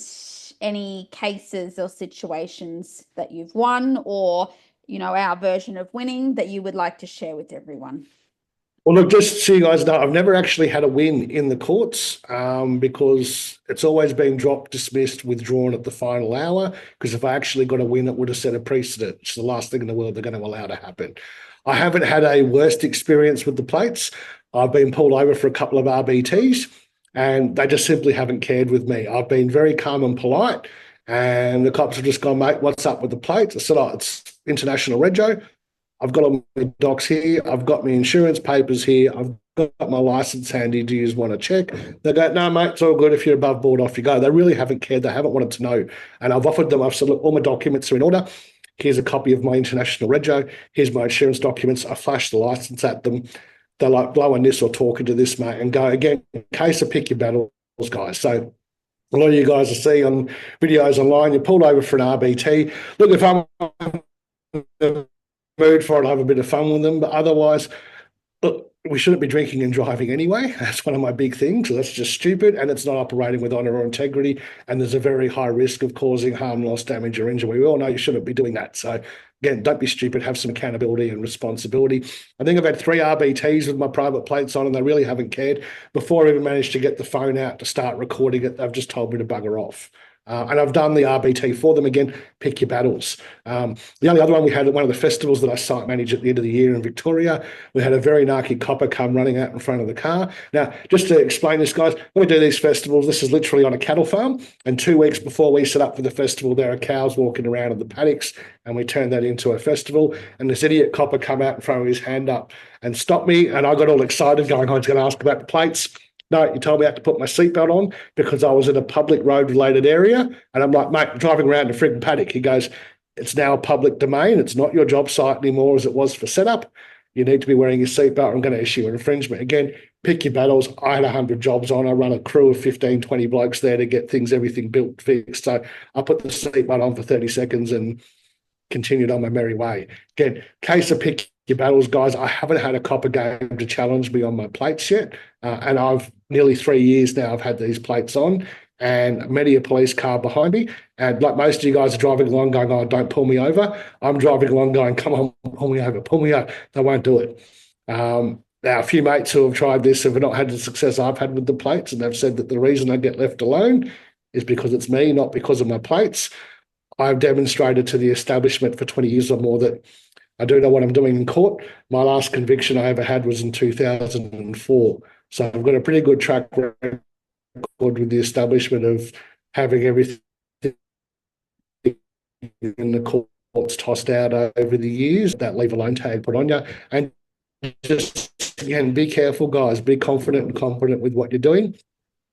Speaker 1: any cases or situations that you've won, or, our version of winning that you would like to share with everyone?
Speaker 2: Well, look, just so you guys know, I've never actually had a win in the courts because it's always been dropped, dismissed, withdrawn at the final hour. Because if I actually got a win, it would have set a precedent. It's the last thing in the world they're going to allow to happen. I haven't had a worst experience with the plates. I've been pulled over for a couple of RBTs and they just simply haven't cared with me. I've been very calm and polite, and the cops have just gone, mate, what's up with the plates? I said, oh, it's international rego. I've got all my docs here. I've got my insurance papers here. I've got my license handy. Do you want to check? They go, no, mate, it's all good. If you're above board, off you go. They really haven't cared. They haven't wanted to know. And I've offered them, I've said, look, all my documents are in order. Here's a copy of my international rego. Here's my insurance documents. I flashed the license at them. They're like blowing this or talking to this, mate, and go, again, in case of pick your battles, guys. So a lot of you guys will see on videos online, you're pulled over for an RBT. Look, if I'm mood for it, I'll have a bit of fun with them. But otherwise, look, we shouldn't be drinking and driving anyway. That's one of my big things. So that's just stupid, and it's not operating with honour or integrity. And there's a very high risk of causing harm, loss, damage, or injury. We all know you shouldn't be doing that. So again, don't be stupid. Have some accountability and responsibility. I think I've had 3 RBTs with my private plates on, and they really haven't cared. Before I even managed to get the phone out to start recording it, they've just told me to bugger off. And I've done the RBT for them. Again, pick your battles. The only other one, we had at one of the festivals that I site managed at the end of the year in Victoria. We had a very narky copper come running out in front of the car. Now, just to explain this, guys, when we do these festivals, this is literally on a cattle farm. And 2 weeks before we set up for the festival, there are cows walking around in the paddocks, and we turned that into a festival. And this idiot copper come out in front of his hand up and stopped me. And I got all excited going, I was going to ask about the plates. No, you told me I had to put my seatbelt on because I was in a public road-related area. And I'm like, mate, I'm driving around a frigging paddock. He goes, it's now a public domain. It's not your job site anymore as it was for setup. You need to be wearing your seatbelt. I'm going to issue an infringement. Again, pick your battles. I had 100 jobs on. I run a crew of 15, 20 blokes there to get everything built, fixed. So I put the seatbelt on for 30 seconds and continued on my merry way. Again, case of pick your battles, guys. I haven't had a copper game to challenge me on my plates yet. And I've nearly 3 years now I've had these plates on, and many a police car behind me. And like most of you guys are driving along going, oh, don't pull me over. I'm driving along going, come on, pull me over, pull me over. They won't do it. Now, a few mates who have tried this have not had the success I've had with the plates, and they've said that the reason I get left alone is because it's me, not because of my plates. I've demonstrated to the establishment for 20 years or more that I do know what I'm doing in court. My last conviction I ever had was in 2004. So I've got a pretty good track record with the establishment of having everything in the courts tossed out over the years, that leave alone tag put on you. And just, again, be careful, guys. Be confident and competent with what you're doing.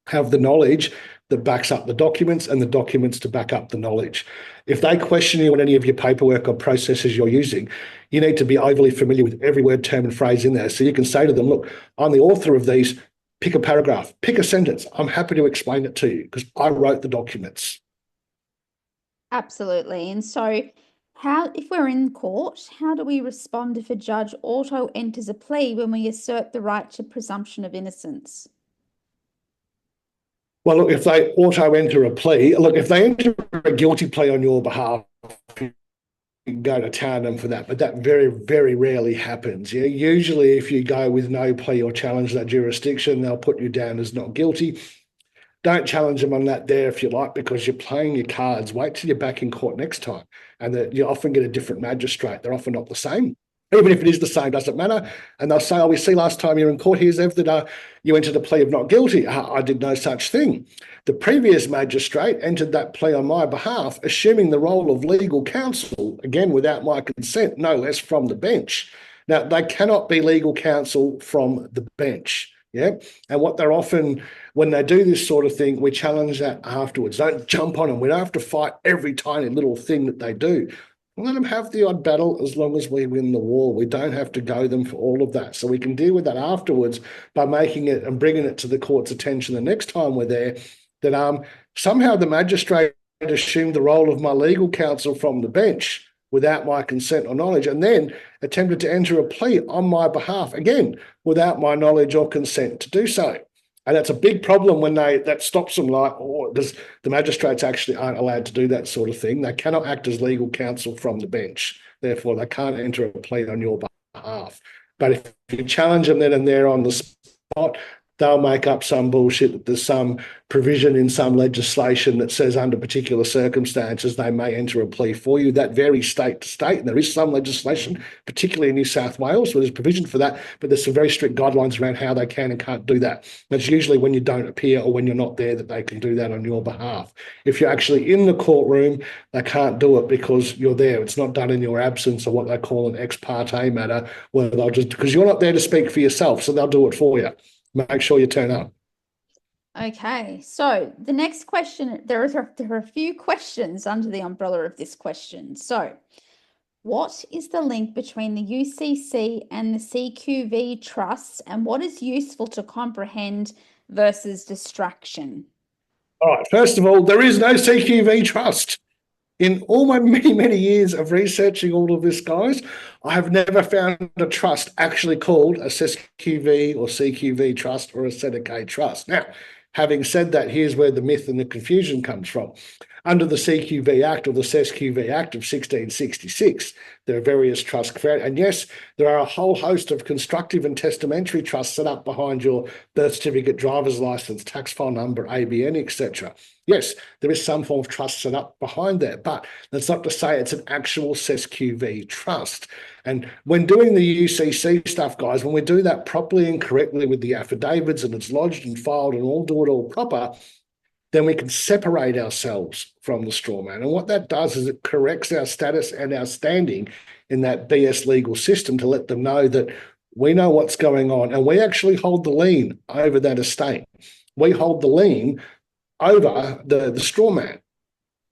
Speaker 2: Have the knowledge that backs up the documents and the documents to back up the knowledge. If they question you on any of your paperwork or processes you're using, you need to be overly familiar with every word, term, and phrase in there. So you can say to them, look, I'm the author of these. Pick a paragraph, pick a sentence. I'm happy to explain it to you because I wrote the documents.
Speaker 1: Absolutely. And so, if we're in court, how do we respond if a judge auto enters a plea when we assert the right to presumption of innocence?
Speaker 2: Well, look, if they auto enter a plea, look, if they enter a guilty plea on your behalf, you can go to town them for that, but that very, very rarely happens. Yeah, usually if you go with no plea or challenge that jurisdiction, they'll put you down as not guilty. Don't challenge them on that there if you like, because you're playing your cards. Wait till you're back in court next time, and that you often get a different magistrate. They're often not the same. Even if it is the same, doesn't matter. And they'll say, oh, we see last time you're in court here, Zev, that you entered a plea of not guilty. I did no such thing. The previous magistrate entered that plea on my behalf, assuming the role of legal counsel, again, without my consent, no less from the bench. Now, they cannot be legal counsel from the bench. Yeah. And what they're often, when they do this sort of thing, we challenge that afterwards. Don't jump on them. We don't have to fight every tiny little thing that they do. Let them have the odd battle as long as we win the war. We don't have to go them for all of that. So we can deal with that afterwards by making it and bringing it to the court's attention the next time we're there that somehow the magistrate assumed the role of my legal counsel from the bench without my consent or knowledge, and then attempted to enter a plea on my behalf, again, without my knowledge or consent to do so. And that's a big problem when that stops them, like, the magistrates actually aren't allowed to do that sort of thing. They cannot act as legal counsel from the bench. Therefore, they can't enter a plea on your behalf. But if you challenge them then and there on the spot, they'll make up some bullshit that there's some provision in some legislation that says under particular circumstances they may enter a plea for you. That varies state to state, and there is some legislation, particularly in New South Wales, where there's provision for that, but there's some very strict guidelines around how they can and can't do that. That's usually when you don't appear or when you're not there that they can do that on your behalf. If you're actually in the courtroom, they can't do it because you're there. It's not done in your absence, or what they call an ex parte matter, where they'll just, because you're not there to speak for yourself, so they'll do it for you. Make sure you turn up.
Speaker 1: Okay, so the next question, there are a few questions under the umbrella of this question. So, what is the link between the UCC and the CQV trusts, and what is useful to comprehend versus distraction?
Speaker 2: All right, first of all, there is no CQV trust. In all my many, many years of researching all of this, guys, I have never found a trust actually called a CQV or CQV trust or a Cestui Que trust. Now, having said that, here's where the myth and the confusion comes from. Under the CQV Act or the Cestui Que Vie Act of 1666, there are various trusts created. And yes, there are a whole host of constructive and testamentary trusts set up behind your birth certificate, driver's license, tax file number, ABN, etc. Yes, there is some form of trust set up behind that, but that's not to say it's an actual Cestui Que Vie trust. And when doing the UCC stuff, guys, when we do that properly and correctly with the affidavits and it's lodged and filed and all do it all proper, then we can separate ourselves from the straw man. And what that does is it corrects our status and our standing in that BS legal system to let them know that we know what's going on and we actually hold the lien over that estate. We hold the lien over the straw man,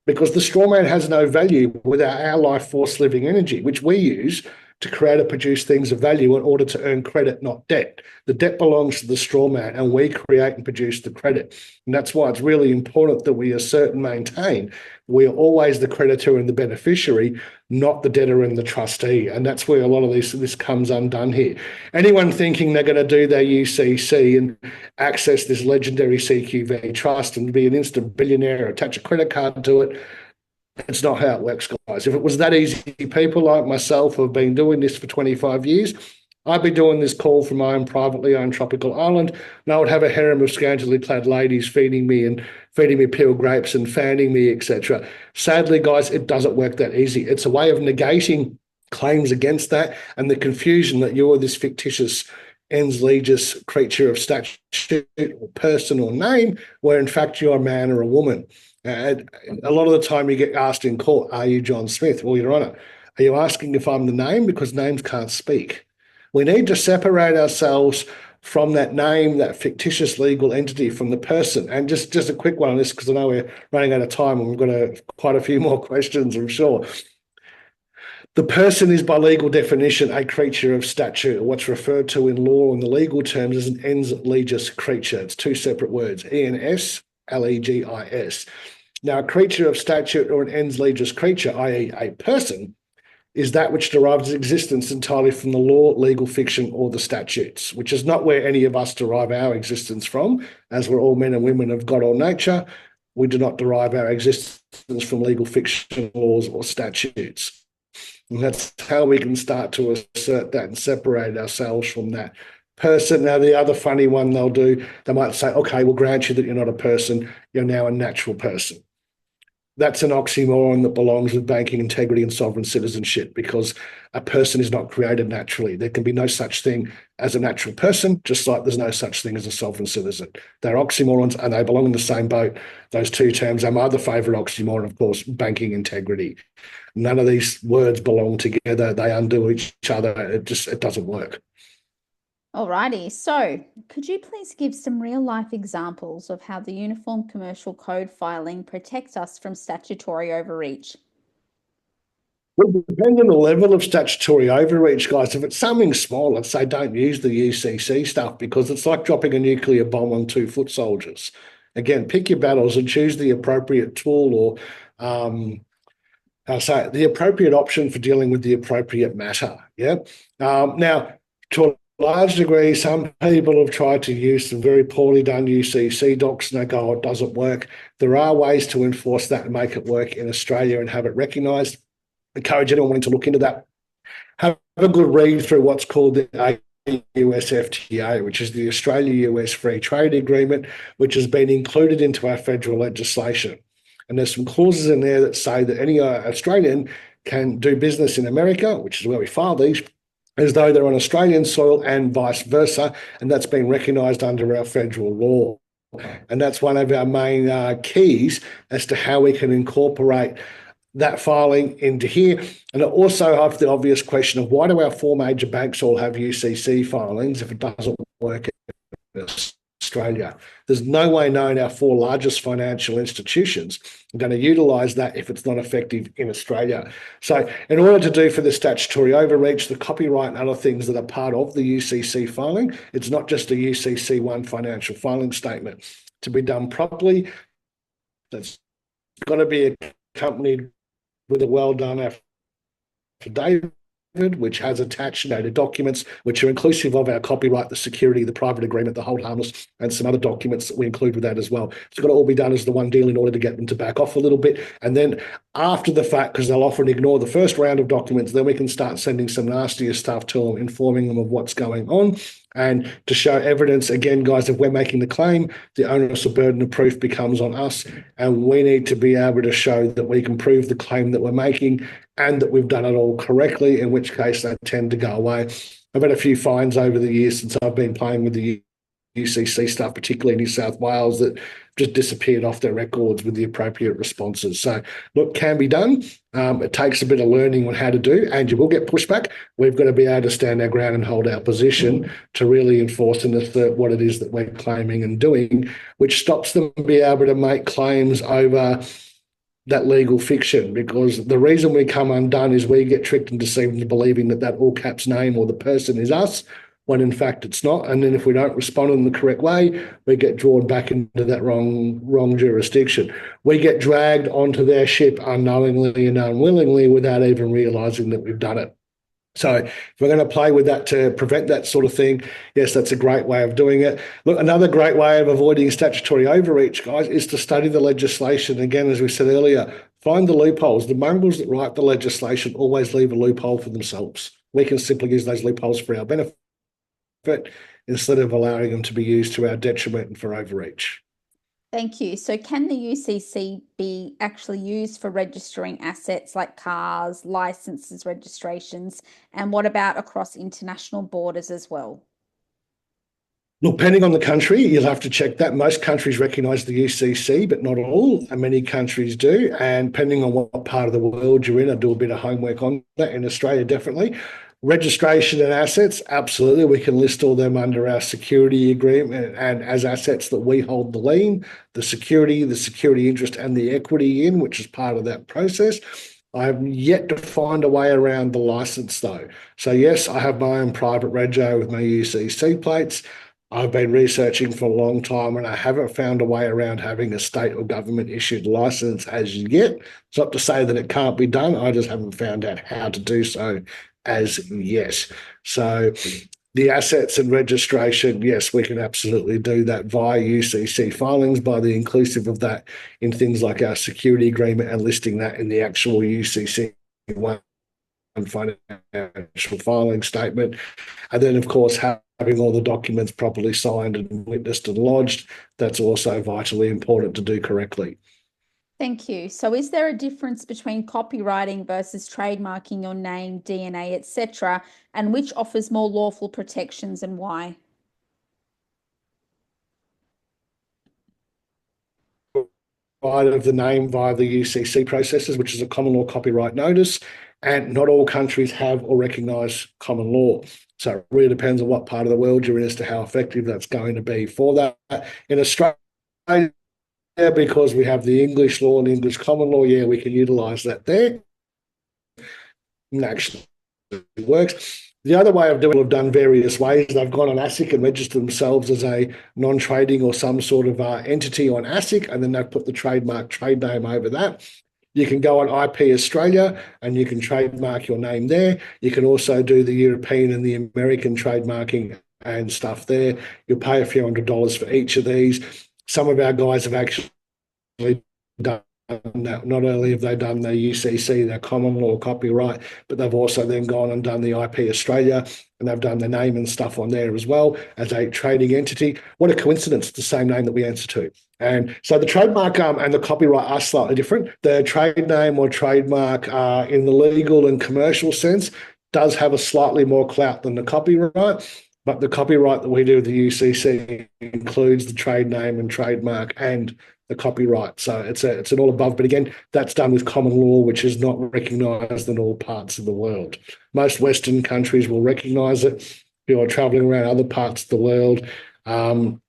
Speaker 2: because the straw man has no value without our life force living energy, which we use to create or produce things of value in order to earn credit, not debt. The debt belongs to the straw man, and we create and produce the credit. And that's why it's really important that we assert and maintain we are always the creditor and the beneficiary, not the debtor and the trustee. And that's where a lot of this comes undone here. Anyone thinking they're going to do their UCC and access this legendary CQV trust and be an instant billionaire or attach a credit card to it, it's not how it works, guys. If it was that easy, people like myself who have been doing this for 25 years, I'd be doing this call from my own privately owned tropical island, and I would have a harem of scantily clad ladies feeding me peeled grapes and fanning me, etc. Sadly, guys, it doesn't work that easy. It's a way of negating claims against that and the confusion that you're this fictitious ens legis creature of statute or person or name, where in fact you're a man or a woman. A lot of the time you get asked in court, are you John Smith? Well, Your Honour, are you asking if I'm the name? Because names can't speak. We need to separate ourselves from that name, that fictitious legal entity, from the person. And just a quick one on this, because I know we're running out of time and we've got quite a few more questions, I'm sure. The person is by legal definition a creature of statute, or what's referred to in law in the legal terms as an ens legis creature. It's two separate words, ENS, LEGIS. Now, a creature of statute or an ens legis creature, i.e. a person, is that which derives its existence entirely from the law, legal fiction, or the statutes, which is not where any of us derive our existence from, as we're all men and women of God or nature. We do not derive our existence from legal fiction, laws, or statutes. And that's how we can start to assert that and separate ourselves from that person. Now, the other funny one they'll do, they might say, okay, we'll grant you that you're not a person, you're now a natural person. That's an oxymoron that belongs with banking integrity and sovereign citizenship, because a person is not created naturally. There can be no such thing as a natural person, just like there's no such thing as a sovereign citizen. They're oxymorons and they belong in the same boat. Those two terms are my other favourite oxymoron, of course, banking integrity. None of these words belong together. They undo each other. It doesn't work.
Speaker 1: Alrighty, so could you please give some real life examples of how the Uniform Commercial Code filing protects us from statutory overreach?
Speaker 2: Well, it depends on the level of statutory overreach, guys. If it's something small, let's say don't use the UCC stuff because it's like dropping a nuclear bomb on 2 foot soldiers. Again, pick your battles and choose the appropriate tool or so the appropriate option for dealing with the appropriate matter. Yeah. Now, to a large degree, some people have tried to use some very poorly done UCC docs and they go, oh, it doesn't work. There are ways to enforce that and make it work in Australia and have it recognised. Encourage anyone wanting to look into that. Have a good read through what's called the US FTA, which is the Australia-US Free Trade Agreement, which has been included into our federal legislation. And there's some clauses in there that say that any Australian can do business in America, which is where we file these, as though they're on Australian soil and vice versa. And that's been recognised under our federal law. And that's one of our main keys as to how we can incorporate that filing into here. And I also have the obvious question of why do our 4 major banks all have UCC filings if it doesn't work in Australia? There's no way known our 4 largest financial institutions are going to utilise that if it's not effective in Australia. So in order to do for the statutory overreach, the copyright and other things that are part of the UCC filing, it's not just a UCC1 financial filing statement. To be done properly, that's got to be accompanied with a well done affidavit, which has attached documents which are inclusive of our copyright, the security, the private agreement, the hold harmless, and some other documents that we include with that as well. It's got to all be done as the one deal in order to get them to back off a little bit. And then after the fact, because they'll often ignore the first round of documents, then we can start sending some nastier stuff to them, informing them of what's going on. And to show evidence, again, guys, if we're making the claim, the onus of burden of proof becomes on us. And we need to be able to show that we can prove the claim that we're making and that we've done it all correctly, in which case they tend to go away. I've had a few fines over the years since I've been playing with the UCC stuff, particularly in New South Wales, that just disappeared off their records with the appropriate responses. So, look, can be done. It takes a bit of learning on how to do, and you will get pushback. We've got to be able to stand our ground and hold our position to really enforce and assert what it is that we're claiming and doing, which stops them being able to make claims over that legal fiction, because the reason we come undone is we get tricked and deceived into believing that all caps name or the person is us, when in fact it's not. And then if we don't respond in the correct way, we get drawn back into that wrong jurisdiction. We get dragged onto their ship unknowingly and unwillingly without even realising that we've done it. So if we're going to play with that to prevent that sort of thing, yes, that's a great way of doing it. Look, another great way of avoiding statutory overreach, guys, is to study the legislation. Again, as we said earlier, find the loopholes. The mongrels that write the legislation always leave a loophole for themselves. We can simply use those loopholes for our benefit instead of allowing them to be used to our detriment and for overreach.
Speaker 1: Thank you. So can the UCC be actually used for registering assets like cars, licenses, registrations, and what about across international borders as well?
Speaker 2: Look, depending on the country, you'll have to check that. Most countries recognise the UCC, but not all, and many countries do. And depending on what part of the world you're in, I do a bit of homework on that. In Australia, definitely. Registration and assets, absolutely. We can list all them under our security agreement and as assets that we hold the lien, the security interest, and the equity in, which is part of that process. I have yet to find a way around the license, though. So, yes, I have my own private rego with my UCC plates. I've been researching for a long time and I haven't found a way around having a state or government issued license as yet. It's not to say that it can't be done. I just haven't found out how to do so as yet. So the assets and registration, yes, we can absolutely do that via UCC filings by the inclusive of that in things like our security agreement and listing that in the actual UCC one financial filing statement. And then, of course, having all the documents properly signed and witnessed and lodged, that's also vitally important to do correctly.
Speaker 1: Thank you. So is there a difference between copywriting versus trademarking your name, DNA, etc., and which offers more lawful protections and why?
Speaker 2: Of the name via the UCC processes, which is a common law copyright notice, and not all countries have or recognise common law. So it really depends on what part of the world you're in as to how effective that's going to be for that. In Australia, because we have the English law and English common law, yeah, we can utilise that there. And actually works. The other way of doing it, have done various ways. They've gone on ASIC and registered themselves as a non-trading or some sort of entity on ASIC, and then they've put the trademark trade name over that. You can go on IP Australia and you can trademark your name there. You can also do the European and the American trademarking and stuff there. You'll pay a few $100s for each of these. Some of our guys have actually done that. Not only have they done their UCC, their common law copyright, but they've also then gone and done the IP Australia, and they've done the name and stuff on there as well as a trading entity. What a coincidence, it's the same name that we answer to. And so the trademark and the copyright are slightly different. The trade name or trademark in the legal and commercial sense does have a slightly more clout than the copyright. But the copyright that we do with the UCC includes the trade name and trademark and the copyright. So it's an all above. But again, that's done with common law, which is not recognised in all parts of the world. Most Western countries will recognise it. If you're travelling around other parts of the world,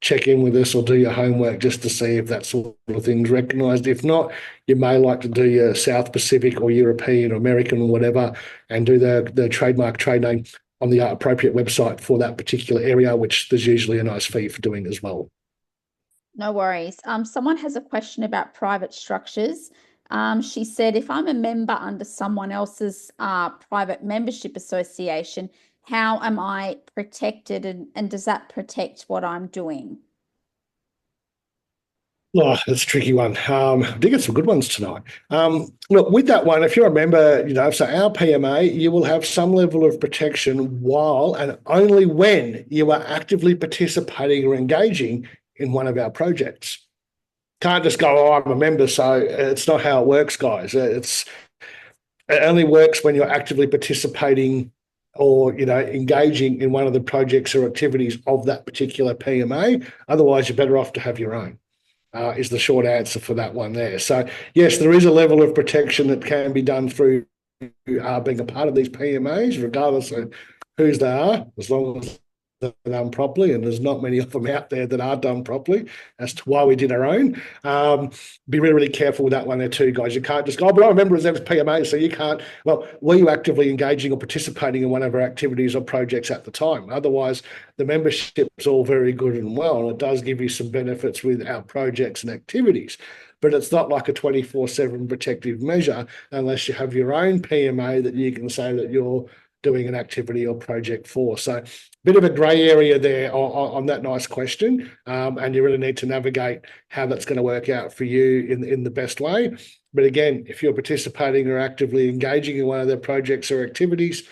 Speaker 2: check in with us or do your homework just to see if that sort of thing's recognised. If not, you may like to do your South Pacific or European or American or whatever and do the trademark trade name on the appropriate website for that particular area, which there's usually a nice fee for doing as well.
Speaker 1: No worries. Someone has a question about private structures. She said, if I'm a member under someone else's private membership association, how am I protected, and does that protect what I'm doing?
Speaker 2: Oh, that's a tricky one. I did get some good ones tonight. Look, with that one, if you're a member, so our PMA, you will have some level of protection while and only when you are actively participating or engaging in one of our projects. Can't just go, oh, I'm a member, so it's not how it works, guys. It only works when you're actively participating or engaging in one of the projects or activities of that particular PMA. Otherwise, you're better off to have your own. Is the short answer for that one there. So yes, there is a level of protection that can be done through being a part of these PMAs, regardless of whose they are, as long as they're done properly, and there's not many of them out there that are done properly as to why we did our own. Be really, really careful with that one there too, guys. You can't just go, oh, but I remember Zev's PMA, so you can't. Well, were you actively engaging or participating in one of our activities or projects at the time? Otherwise, the membership's all very good and well, and it does give you some benefits with our projects and activities. But it's not like a 24/7 protective measure unless you have your own PMA that you can say that you're doing an activity or project for. So a bit of a grey area there on that nice question, and you really need to navigate how that's going to work out for you in the best way. But again, if you're participating or actively engaging in one of their projects or activities,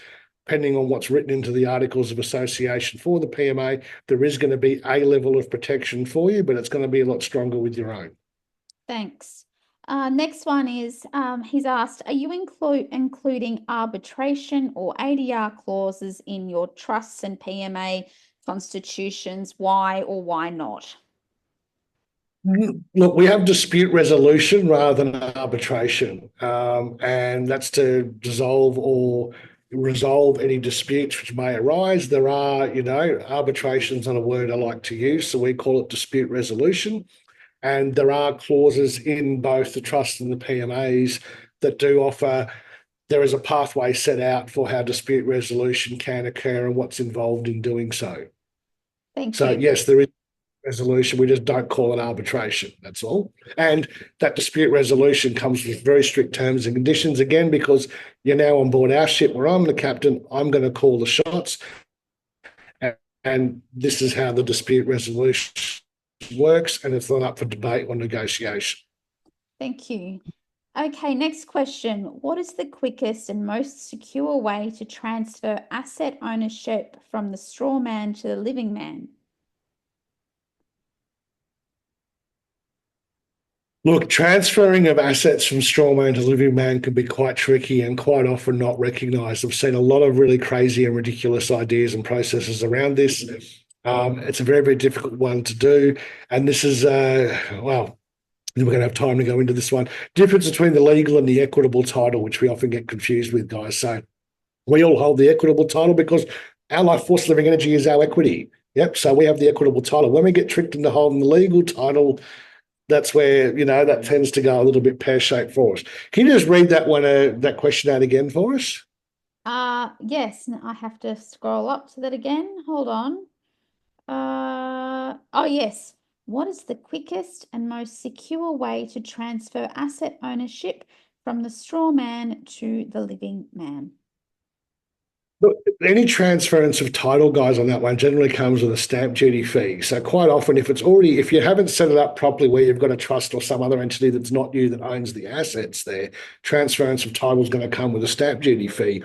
Speaker 2: depending on what's written into the Articles of Association for the PMA, there is going to be a level of protection for you, but it's going to be a lot stronger with your own.
Speaker 1: Thanks. Next one is, he's asked, are you including arbitration or ADR clauses in your trusts and PMA constitutions? Why or why not?
Speaker 2: Look, we have dispute resolution rather than arbitration, and that's to dissolve or resolve any disputes which may arise. There are, arbitration's not a word I like to use, so we call it dispute resolution. And there are clauses in both the trust and the PMAs that do offer, there is a pathway set out for how dispute resolution can occur and what's involved in doing so.
Speaker 1: Thank
Speaker 2: So,
Speaker 1: you.
Speaker 2: yes, there is resolution. We just don't call it arbitration. That's all. And that dispute resolution comes with very strict terms and conditions, again, because you're now on board our ship where I'm the captain. I'm going to call the shots. And this is how the dispute resolution works, and it's not up for debate or negotiation.
Speaker 1: Thank you. Okay, next question. What is the quickest and most secure way to transfer asset ownership from the straw man to the living man?
Speaker 2: Look, transferring of assets from strawman to living man can be quite tricky and quite often not recognised. I've seen a lot of really crazy and ridiculous ideas and processes around this. It's a very, very difficult one to do. And this is, And we're going to have time to go into this one. Difference between the legal and the equitable title, which we often get confused with, guys. So we all hold the equitable title because our life force living energy is our equity. Yep. So we have the equitable title. When we get tricked into holding the legal title, that's where, that tends to go a little bit pear-shaped for us. Can you just read that question out again for us?
Speaker 1: Yes, I have to scroll up to that again. Hold on. Oh yes. What is the quickest and most secure way to transfer asset ownership from the straw man to the living man?
Speaker 2: Look, any transference of title, guys, on that one generally comes with a stamp duty fee. So quite often, if you haven't set it up properly where you've got a trust or some other entity that's not you that owns the assets there, transference of title is going to come with a stamp duty fee.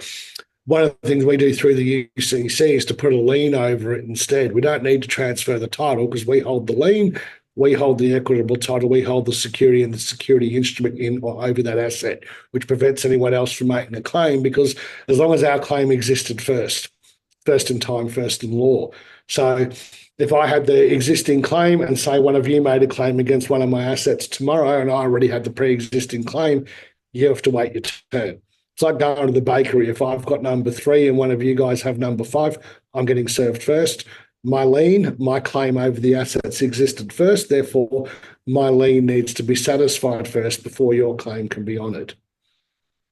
Speaker 2: One of the things we do through the UCC is to put a lien over it instead. We don't need to transfer the title because we hold the lien, we hold the equitable title, we hold the security and the security instrument in or over that asset, which prevents anyone else from making a claim because as long as our claim existed first in time, first in law. So if I had the existing claim and say one of you made a claim against one of my assets tomorrow and I already had the pre-existing claim, you have to wait your turn. It's like going to the bakery. If I've got number 3 and one of you guys have number 5, I'm getting served first. My lien, my claim over the assets existed first. Therefore, my lien needs to be satisfied first before your claim can be honoured.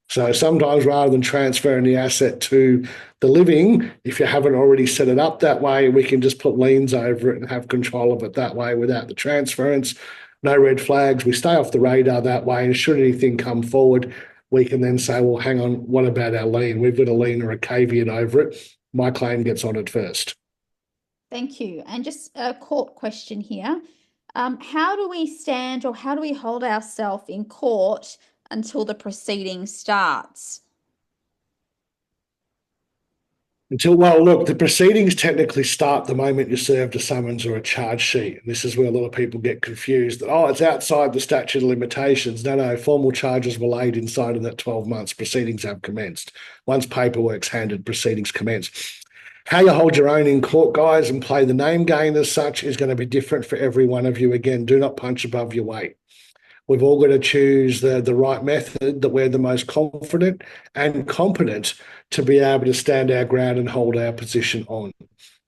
Speaker 2: So sometimes rather than transferring the asset to the living, if you haven't already set it up that way, we can just put liens over it and have control of it that way without the transference. No red flags. We stay off the radar that way. And should anything come forward, we can then say, well, hang on, what about our lien? We've got a lien or a caveat over it. My claim gets honoured first.
Speaker 1: Thank you. And just a court question here. How do we stand or how do we hold ourselves in court until the proceeding starts?
Speaker 2: Well, look, the proceedings technically start the moment you're served a summons or a charge sheet. And this is where a lot of people get confused that, it's outside the statute of limitations. No, formal charges were laid inside of that 12 months. Proceedings have commenced. Once paperwork's handed, proceedings commence. How you hold your own in court, guys, and play the name game as such is going to be different for every one of you. Again, do not punch above your weight. We've all got to choose the right method that we're the most confident and competent to be able to stand our ground and hold our position on.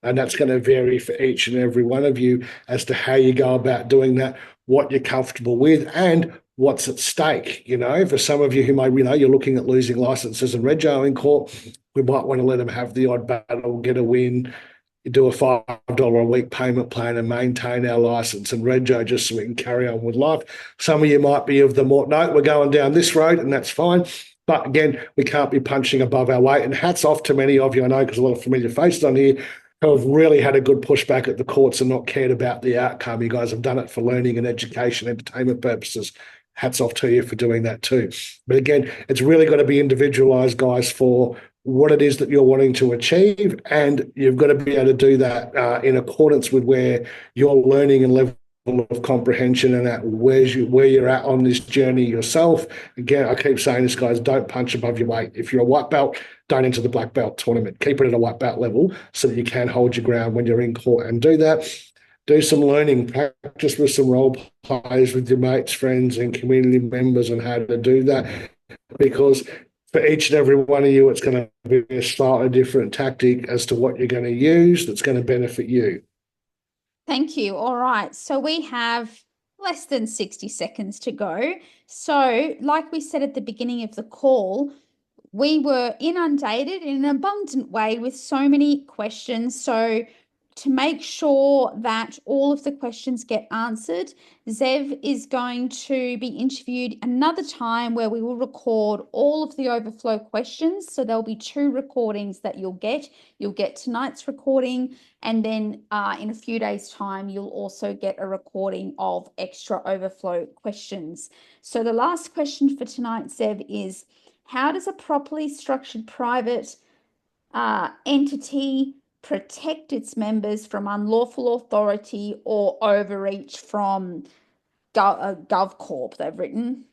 Speaker 2: And that's going to vary for each and every one of you as to how you go about doing that, what you're comfortable with, and what's at stake. For some of you who you're looking at losing licenses and rego in court, we might want to let them have the odd battle, get a win, do a $5 a week payment plan and maintain our license and rego just so we can carry on with life. Some of you might be of the more, no, we're going down this road and that's fine. But again, we can't be punching above our weight. And hats off to many of you, I know, because a lot of familiar faces on here who have really had a good pushback at the courts and not cared about the outcome. You guys have done it for learning and education, entertainment purposes. Hats off to you for doing that too. But again, it's really got to be individualized, guys, for what it is that you're wanting to achieve. And you've got to be able to do that in accordance with where you're learning and level of comprehension and at where you're at on this journey yourself. Again, I keep saying this, guys, don't punch above your weight. If you're a white belt, don't enter the black belt tournament. Keep it at a white belt level so that you can hold your ground when you're in court and do that. Do some learning, practice with some role plays with your mates, friends, and community members on how to do that. Because for each and every one of you, it's going to be a slightly different tactic as to what you're going to use that's going to benefit you.
Speaker 1: Thank you. All right. So we have less than 60 seconds to go. So, like we said at the beginning of the call, we were inundated in an abundant way with so many questions. So, to make sure that all of the questions get answered, Zev is going to be interviewed another time where we will record all of the overflow questions. So there'll be 2 recordings that you'll get. You'll get tonight's recording, and then in a few days' time, you'll also get a recording of extra overflow questions. So the last question for tonight, Zev, is how does a properly structured private entity protect its members from unlawful authority or overreach from GovCorp, they've written?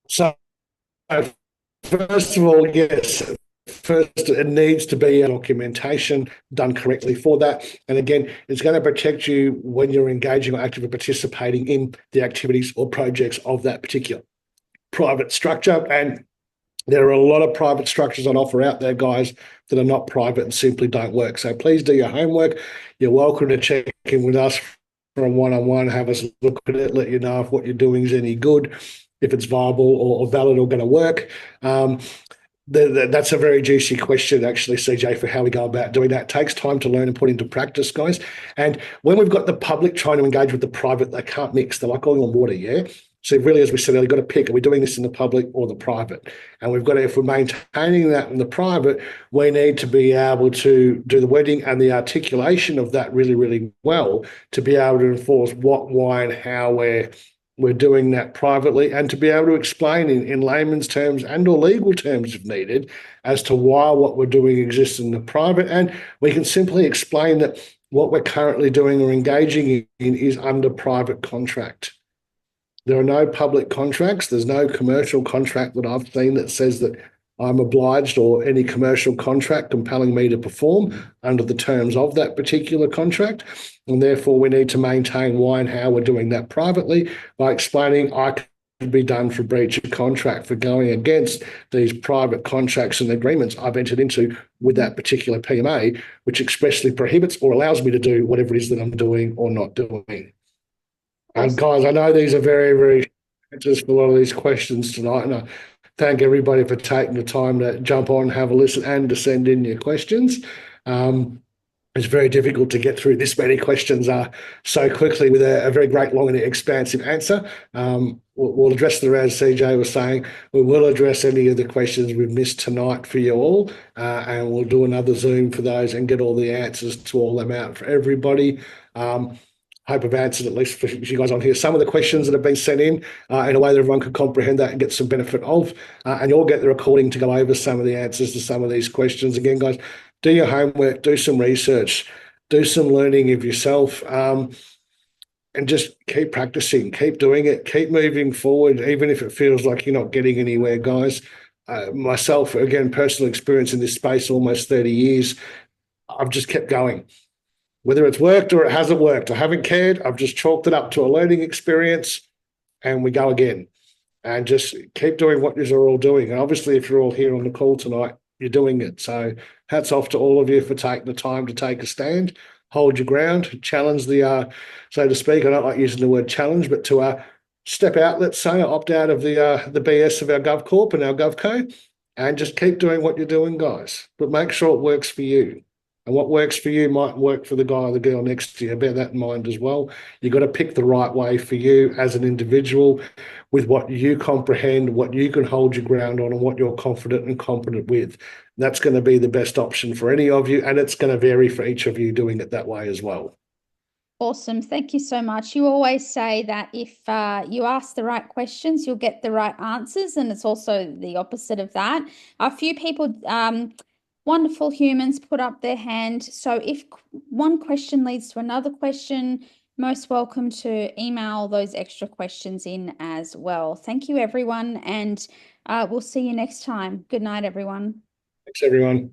Speaker 2: So, first of all, yes, first, it needs to be a documentation done correctly for that. And again, it's going to protect you when you're engaging or actively participating in the activities or projects of that particular private structure. And there are a lot of private structures on offer out there, guys, that are not private and simply don't work. So please do your homework. You're welcome to check in with us for a one-on-one, have us look at it, let you know if what you're doing is any good, if it's viable or valid or going to work. That's a very juicy question, actually, CJ, for how we go about doing that. It takes time to learn and put into practice, guys. And when we've got the public trying to engage with the private, they can't mix. They're like oil and water, yeah? So really, as we said, we've got to pick, are we doing this in the public or the private? And we've got to, if we're maintaining that in the private, we need to be able to do the wording and the articulation of that really, really well to be able to enforce what, why, and how we're doing that privately, and to be able to explain in layman's terms and or legal terms if needed as to why what we're doing exists in the private. And we can simply explain that what we're currently doing or engaging in is under private contract. There are no public contracts. There's no commercial contract that I've seen that says that I'm obliged, or any commercial contract compelling me to perform under the terms of that particular contract. And therefore, we need to maintain why and how we're doing that privately by explaining I could be done for breach of contract for going against these private contracts and agreements I've entered into with that particular PMA, which expressly prohibits or allows me to do whatever it is that I'm doing or not doing. And guys, I know these are very, very answers for a lot of these questions tonight, and I thank everybody for taking the time to jump on, have a listen, and to send in your questions. It's very difficult to get through this many questions so quickly with a very great, long, and expansive answer. We'll address them, as CJ was saying. We will address any of the questions we've missed tonight for you all, and we'll do another Zoom for those and get all the answers to all them out for everybody. Hope I've answered, at least for you guys on here, some of the questions that have been sent in a way that everyone can comprehend that and get some benefit of. And you'll get the recording to go over some of the answers to some of these questions. Again, guys, do your homework, do some research, do some learning of yourself, and just keep practicing, keep doing it, keep moving forward, even if it feels like you're not getting anywhere, guys. Myself, again, personal experience in this space, almost 30 years, I've just kept going. Whether it's worked or it hasn't worked, I haven't cared. I've just chalked it up to a learning experience, and we go again. And just keep doing what you're all doing. And obviously, if you're all here on the call tonight, you're doing it. So hats off to all of you for taking the time to take a stand, hold your ground, challenge the, so to speak. I don't like using the word challenge, but to step out, let's say, opt out of the BS of our GovCorp and our GovCo, and just keep doing what you're doing, guys. But make sure it works for you. And what works for you might work for the guy or the girl next to you. Bear that in mind as well. You've got to pick the right way for you as an individual with what you comprehend, what you can hold your ground on, and what you're confident and competent with. That's going to be the best option for any of you, and it's going to vary for each of you doing it that way as well.
Speaker 1: Awesome. Thank you so much. You always say that if you ask the right questions, you'll get the right answers, and it's also the opposite of that. A few people... wonderful humans put up their hand. So if one question leads to another question, most welcome to email those extra questions in as well. Thank you, everyone, and we'll see you next time. Good night, everyone.
Speaker 2: Thanks, everyone.